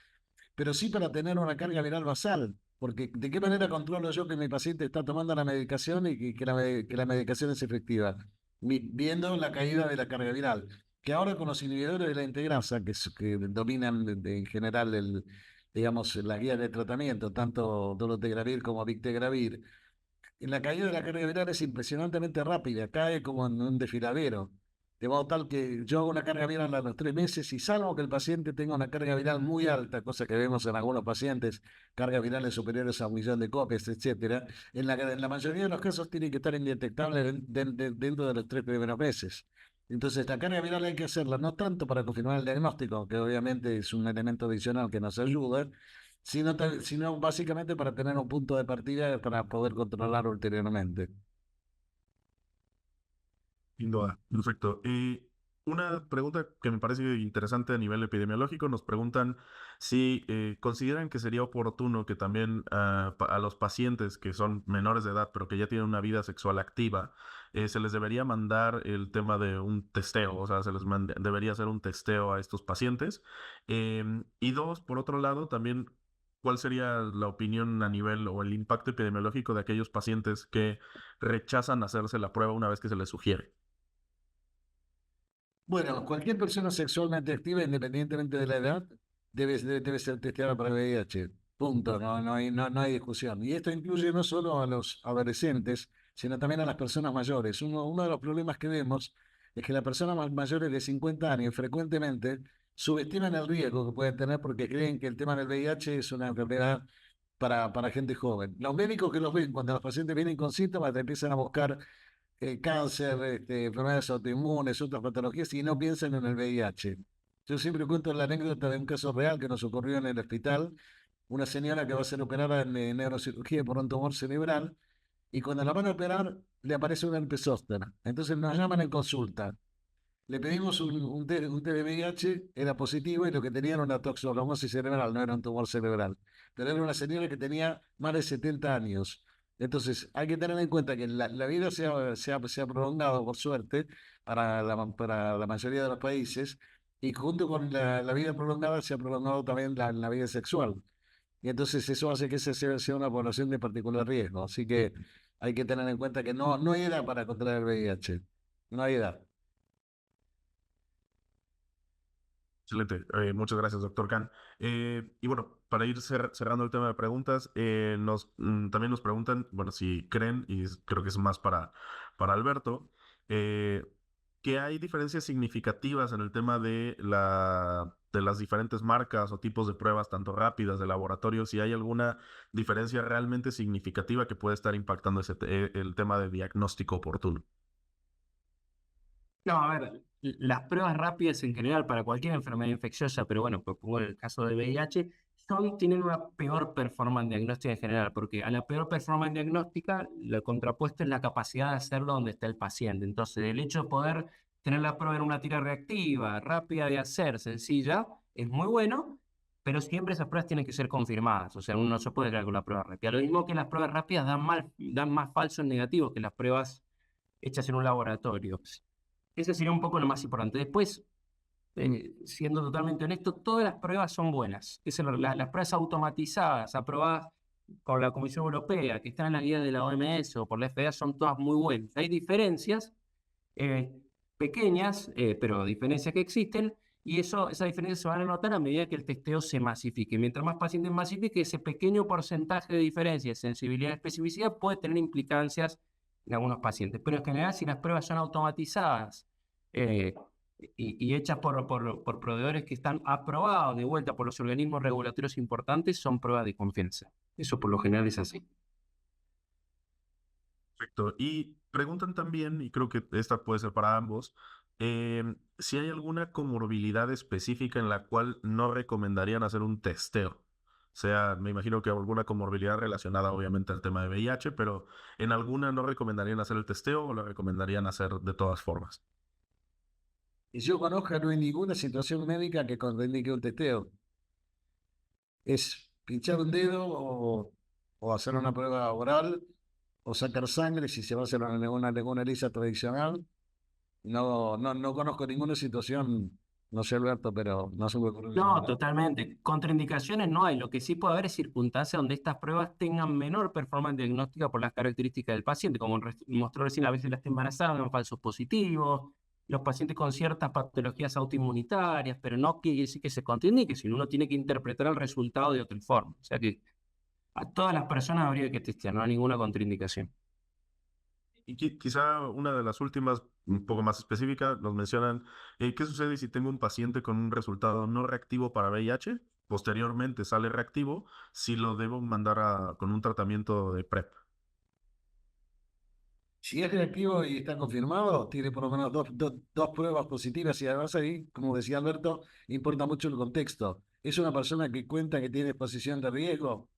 S3: pero sí para tener una carga viral basal, porque ¿de qué manera controlo yo que mi paciente está tomando la medicación y que la medicación es efectiva? Viendo la caída de la carga viral, que ahora con los inhibidores de la integrasa, que dominan en general digamos, la guía de tratamiento, tanto dolutegravir como bictegravir, la caída de la carga viral es impresionantemente rápida, cae como en un desfiladero. De modo tal que yo hago una carga viral a los 3 meses y salvo que el paciente tenga una carga viral muy alta, cosa que vemos en algunos pacientes, cargas virales superiores a 1 millón de copias, etcétera, en la mayoría de los casos tiene que estar indetectable dentro de los 3 primeros meses. Entonces, la carga viral hay que hacerla no tanto para confirmar el diagnóstico, que obviamente es un elemento adicional que nos ayuda, sino básicamente para tener un punto de partida para poder controlar ulteriormente.
S1: Sin duda, perfecto. Una pregunta que me parece interesante a nivel epidemiológico, nos preguntan si consideran que sería oportuno que también a los pacientes que son menores de edad, pero que ya tienen una vida sexual activa, se les debería mandar el tema de un testeo, o sea, debería hacer un testeo a estos pacientes. Y dos, por otro lado, también, ¿cuál sería la opinión a nivel o el impacto epidemiológico de aquellos pacientes que rechazan hacerse la prueba una vez que se les sugiere?
S3: Bueno, cualquier persona sexualmente activa, independientemente de la edad, debe ser testeada para VIH. Punto, no hay discusión. Y esto incluye no solo a los adolescentes, sino también a las personas mayores. Uno de los problemas que vemos es que las personas mayores de 50 años frecuentemente subestiman el riesgo que pueden tener porque creen que el tema del VIH es una enfermedad para gente joven. Los médicos que los ven cuando los pacientes vienen con síntomas, te empiezan a buscar cáncer, enfermedades autoinmunes, otras patologías y no piensan en el VIH. Yo siempre cuento la anécdota de un caso real que nos ocurrió en el hospital, una señora que va a ser operada en neurocirugía por un tumor cerebral y cuando la van a operar le aparece un herpes zóster. Entonces nos llaman en consulta. Le pedimos un test de VIH, era positivo y lo que tenía era una toxoplasmosis cerebral, no era un tumor cerebral. pero era una señora que tenía más de 70 años. Entonces, hay que tener en cuenta que la vida se ha prolongado, por suerte, para la mayoría de los países, y junto con la vida prolongada se ha prolongado también la vida sexual. Y entonces eso hace que esa sea una población de particular riesgo. Así que hay que tener en cuenta que no hay edad para contraer el VIH. No hay edad.
S1: Excelente. Muchas gracias, doctor Khan. Y bueno, para ir cerrando el tema de preguntas, también nos preguntan, bueno, si creen, y creo que es más para Alberto, eh, que hay diferencias significativas en el tema de las diferentes marcas o tipos de pruebas, tanto rápidas de laboratorio, si hay alguna diferencia realmente significativa que puede estar impactando el tema de diagnóstico oportuno.
S4: No, a ver, las pruebas rápidas en general para cualquier enfermedad infecciosa, pero bueno, pues como en el caso del VIH, tienen una peor performance diagnóstica en general, porque a la peor performance diagnóstica, lo contrapuesto es la capacidad de hacerlo donde está el paciente. Entonces, el hecho de poder tener la prueba en una tira reactiva, rápida de hacer, sencilla, es muy bueno, pero siempre esas pruebas tienen que ser confirmadas. O sea, uno no se puede quedar con la prueba rápida. Lo mismo que las pruebas rápidas dan más falsos negativos que las pruebas hechas en un laboratorio. Ese sería un poco lo más importante. Después, siendo totalmente honesto, todas las pruebas son buenas. Las pruebas automatizadas, aprobadas por la Comisión Europea, que están en la guía de la OMS o por la FDA, son todas muy buenas. Hay diferencias eh, pequeñas, pero diferencias que existen, y esas diferencias se van a notar a medida que el testeo se masifique. Mientras más pacientes masifique, ese pequeño porcentaje de diferencia, sensibilidad y especificidad puede tener implicancias en algunos pacientes. Pero en general, si las pruebas son automatizadas eh, y hechas por proveedores que están aprobados de vuelta por los organismos regulatorios importantes, son pruebas de confianza. Eso por lo general es así.
S1: Perfecto. Y preguntan también, y creo que esta puede ser para ambos, si hay alguna comorbilidad específica en la cual no recomendarían hacer un testeo. O sea, me imagino que alguna comorbilidad relacionada obviamente al tema de VIH, pero en alguna no recomendarían hacer el testeo o lo recomendarían hacer de todas formas.
S3: Y yo conozco, no hay ninguna situación médica que contraindique un testeo. Es pinchar un dedo o hacer una prueba oral o sacar sangre si se va a hacer una ELISA tradicional. No conozco ninguna situación, no sé Alberto, pero no se me ocurre
S4: No,
S3: ninguna.
S4: totalmente. Contraindicaciones no hay. Lo que sí puede haber es circunstancias donde estas pruebas tengan menor performance diagnóstica por las características del paciente, como mostró recién, a veces la está embarazada, dan falsos positivos, los pacientes con ciertas patologías autoinmunitarias, pero no quiere decir que se contraindique, sino uno tiene que interpretar el resultado de otra forma. O sea que a todas las personas habría que testear, no hay ninguna contraindicación.
S1: Y quizá una de las últimas, un poco más específica, nos mencionan, ¿qué sucede si tengo un paciente con un resultado no reactivo para VIH? Posteriormente sale reactivo, si lo debo mandar con un tratamiento de PrEP.
S3: Si es reactivo y está confirmado, tiene por lo menos dos pruebas positivas y además ahí, como decía Alberto, importa mucho el contexto. Es una persona que cuenta que tiene exposición de riesgo,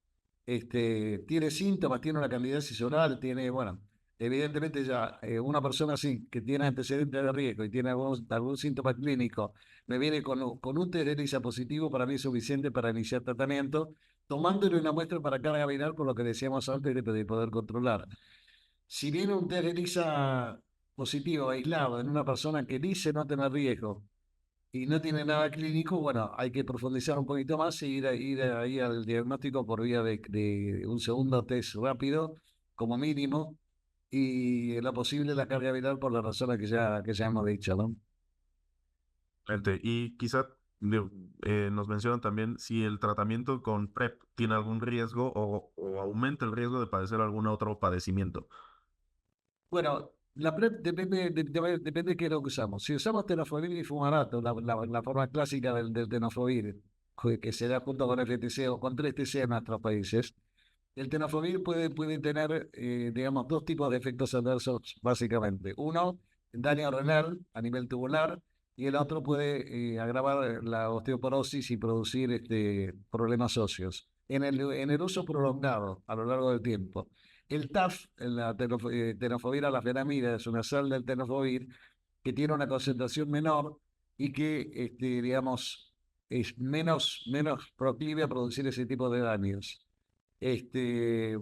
S3: tiene síntomas, tiene una candidiasis oral, tiene, bueno, evidentemente ya una persona así que tiene antecedentes de riesgo y tiene algún síntoma clínico, me viene con un test de ELISA positivo, para mí es suficiente para iniciar tratamiento, tomándole una muestra para carga viral, por lo que decíamos antes de poder controlar. Si viene un test de ELISA positivo aislado en una persona que dice no tener riesgo y no tiene nada clínico, bueno, hay que profundizar un poquito más y ir ahí al diagnóstico por vía de un segundo test rápido, como mínimo, y la posible la carga viral por las razones que ya hemos dicho, ¿no?
S1: Y quizá nos mencionan también si el tratamiento con PrEP tiene algún riesgo o aumenta el riesgo de padecer algún otro padecimiento.
S3: Bueno, la PrEP depende de qué es lo que usamos. Si usamos tenofovir y fumarato, la forma clásica del tenofovir, que se da junto con FTC o con 3TC en nuestros países, el tenofovir puede tener, digamos, dos tipos de efectos adversos, básicamente. Uno, daño renal a nivel tubular, y el otro puede agravar la osteoporosis y producir problemas óseos. En el uso prolongado a lo largo del tiempo. El TAF, tenofovir alafenamida, es una sal del tenofovir que tiene una concentración menor y que, digamos, es menos proclive a producir ese tipo de daños. Este,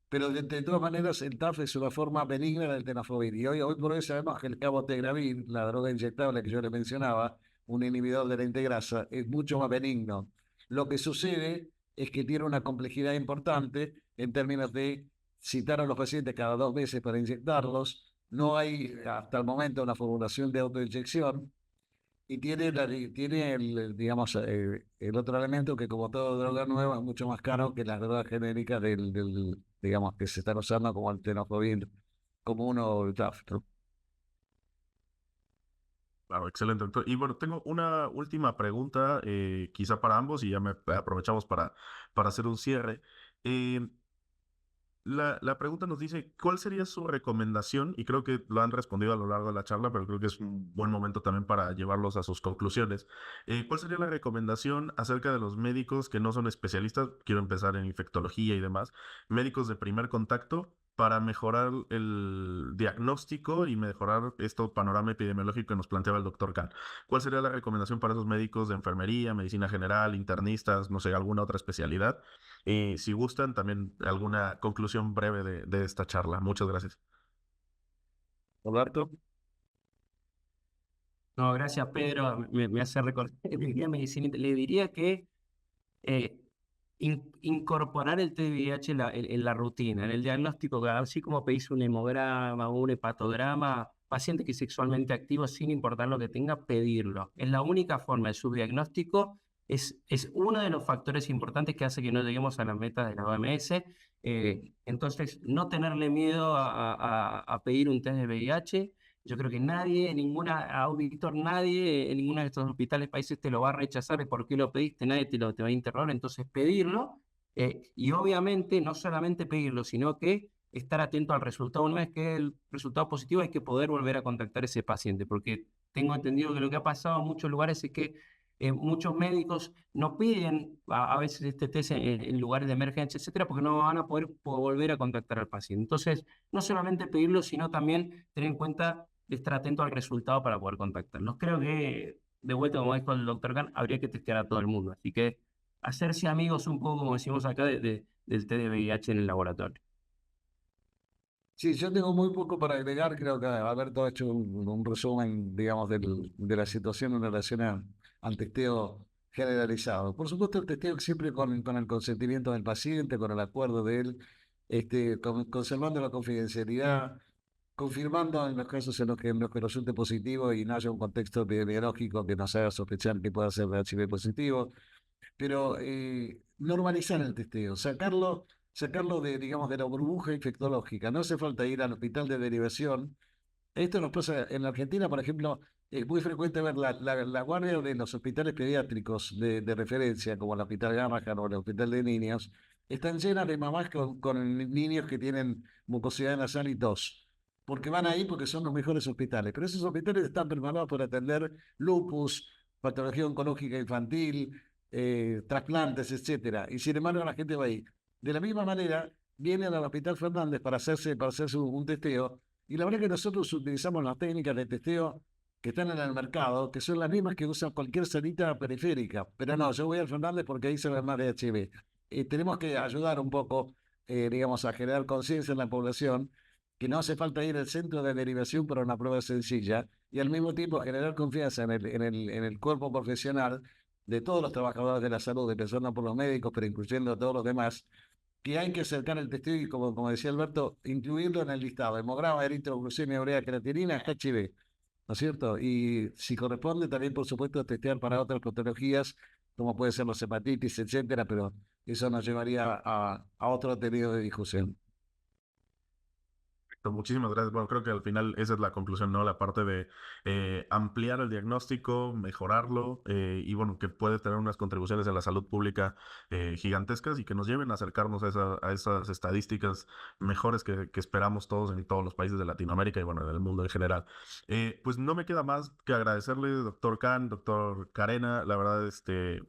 S3: pero de todas maneras, el TAF es una forma benigna del tenofovir. Y hoy por hoy sabemos que el cabotegravir, la droga inyectable que yo le mencionaba, un inhibidor de la integrasa, es mucho más benigno. Lo que sucede es que tiene una complejidad importante en términos de citar a los pacientes cada 2 meses para inyectarlos. No hay hasta el momento una formulación de autoinyección. Y tiene digamos, el otro elemento que como toda droga nueva es mucho más caro que las drogas genéricas digamos, que se están usando como el tenofovir común o el TAF, ¿no?
S1: Claro, excelente, doctor. Y bueno, tengo una última pregunta, quizá para ambos, y ya aprovechamos para hacer un cierre. Eh, la pregunta nos dice, ¿cuál sería su recomendación? Y creo que lo han respondido a lo largo de la charla, pero creo que es un buen momento también para llevarlos a sus conclusiones. ¿Cuál sería la recomendación acerca de los médicos que no son especialistas? Quiero empezar en infectología y demás, médicos de primer contacto para mejorar el diagnóstico y mejorar este panorama epidemiológico que nos planteaba el doctor Khan. ¿Cuál sería la recomendación para esos médicos de enfermería, medicina general, internistas, no sé, alguna otra especialidad? Y si gustan, también alguna conclusión breve de esta charla. Muchas gracias.
S3: Roberto.
S4: No, gracias, Pedro. Me hace recordar mi medicina. Le diría que eh, incorporar el TDAH en la rutina, en el diagnóstico, así como pedís un hemograma o un hepatograma, paciente que es sexualmente activo, sin importar lo que tenga, pedirlo. Es la única forma de subdiagnóstico, es uno de los factores importantes que hace que no lleguemos a las metas de la OMS. Entonces, no tenerle miedo a pedir un test de VIH. Yo creo que nadie, auditor, nadie en ninguno de estos hospitales, países te lo va a rechazar de por qué lo pediste, nadie te va a interrogar, entonces pedirlo. Y obviamente no solamente pedirlo, sino que estar atento al resultado. Una vez que el resultado positivo hay que poder volver a contactar a ese paciente, porque tengo entendido que lo que ha pasado en muchos lugares es que muchos médicos no piden a veces este test en lugares de emergencia, etcétera, porque no van a poder volver a contactar al paciente. Entonces, no solamente pedirlo, sino también tener en cuenta de estar atento al resultado para poder contactarlos. Creo que, de vuelta, como dijo el doctor Khan, habría que testear a todo el mundo. Así que hacerse amigos un poco, como decimos acá, del test de VIH en el laboratorio.
S3: Sí, yo tengo muy poco para agregar. Creo que Alberto ha hecho un resumen, digamos, de la situación en relación al testeo generalizado. Por supuesto, el testeo siempre con el consentimiento del paciente, con el acuerdo de él, conservando la confidencialidad, confirmando en los casos en los que resulte positivo y no haya un contexto epidemiológico que nos haga sospechar que pueda ser de HIV positivo, pero normalizar el testeo, sacarlo digamos, de la burbuja infectológica. No hace falta ir al hospital de derivación. Esto nos pasa en la Argentina, por ejemplo, es muy frecuente ver la guardia de los hospitales pediátricos de referencia, como el Hospital Garrahan o el Hospital de Niños, están llenas de mamás con niños que tienen mucosidad nasal y tos, porque van ahí porque son los mejores hospitales. Pero esos hospitales están preparados para atender lupus, patología oncológica infantil, trasplantes, etcétera. Y sin embargo la gente va ahí. De la misma manera, vienen al Hospital Fernández para hacerse un testeo, y la verdad que nosotros utilizamos las técnicas de testeo que están en el mercado, que son las mismas que usa cualquier sanita periférica. Pero no, yo voy al Fernández porque ahí se ve más de HIV. Tenemos que ayudar un poco, digamos, a generar conciencia en la población, que no hace falta ir al centro de derivación para una prueba sencilla, y al mismo tiempo generar confianza en el cuerpo profesional de todos los trabajadores de la salud, empezando por los médicos, pero incluyendo a todos los demás, que hay que acercar el testeo y, como decía Alberto, incluirlo en el listado. Hemograma, eritroglucemia, urea, creatinina, HIV, ¿no es cierto? Y si corresponde, también, por supuesto, testear para otras patologías, como puede ser los hepatitis, etcétera, pero eso nos llevaría a otro tenido de discusión.
S1: Muchísimas gracias. Bueno, creo que al final esa es la conclusión, ¿no? La parte de ampliar el diagnóstico, mejorarlo y bueno, que puede tener unas contribuciones a la salud pública gigantescas y que nos lleven a acercarnos a esas estadísticas mejores que esperamos todos en todos los países de Latinoamérica y bueno, en el mundo en general. Pues no me queda más que agradecerle, doctor Khan, doctor Carena, la verdad,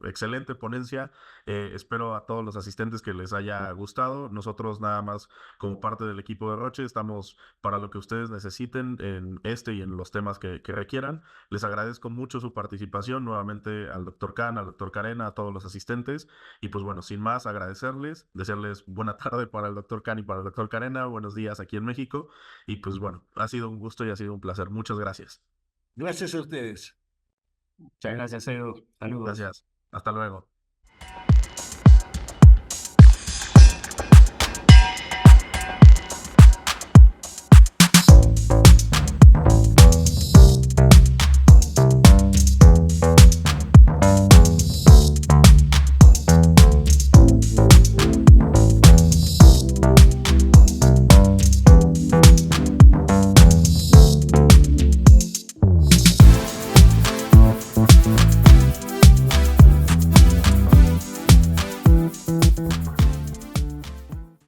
S1: excelente ponencia. Espero a todos los asistentes que les haya gustado. Nosotros nada más como parte del equipo de Roche estamos estamos para lo que ustedes necesiten en este y en los temas que requieran. Les agradezco mucho su participación, nuevamente al doctor Khan, al doctor Carena, a todos los asistentes. Y pues bueno, sin más, agradecerles, desearles buena tarde para el doctor Khan y para el doctor Carena, buenos días aquí en México. Y pues bueno, ha sido un gusto y ha sido un placer. Muchas gracias.
S3: Gracias a ustedes.
S4: Muchas gracias, Edu. Saludos.
S1: Gracias. Hasta luego.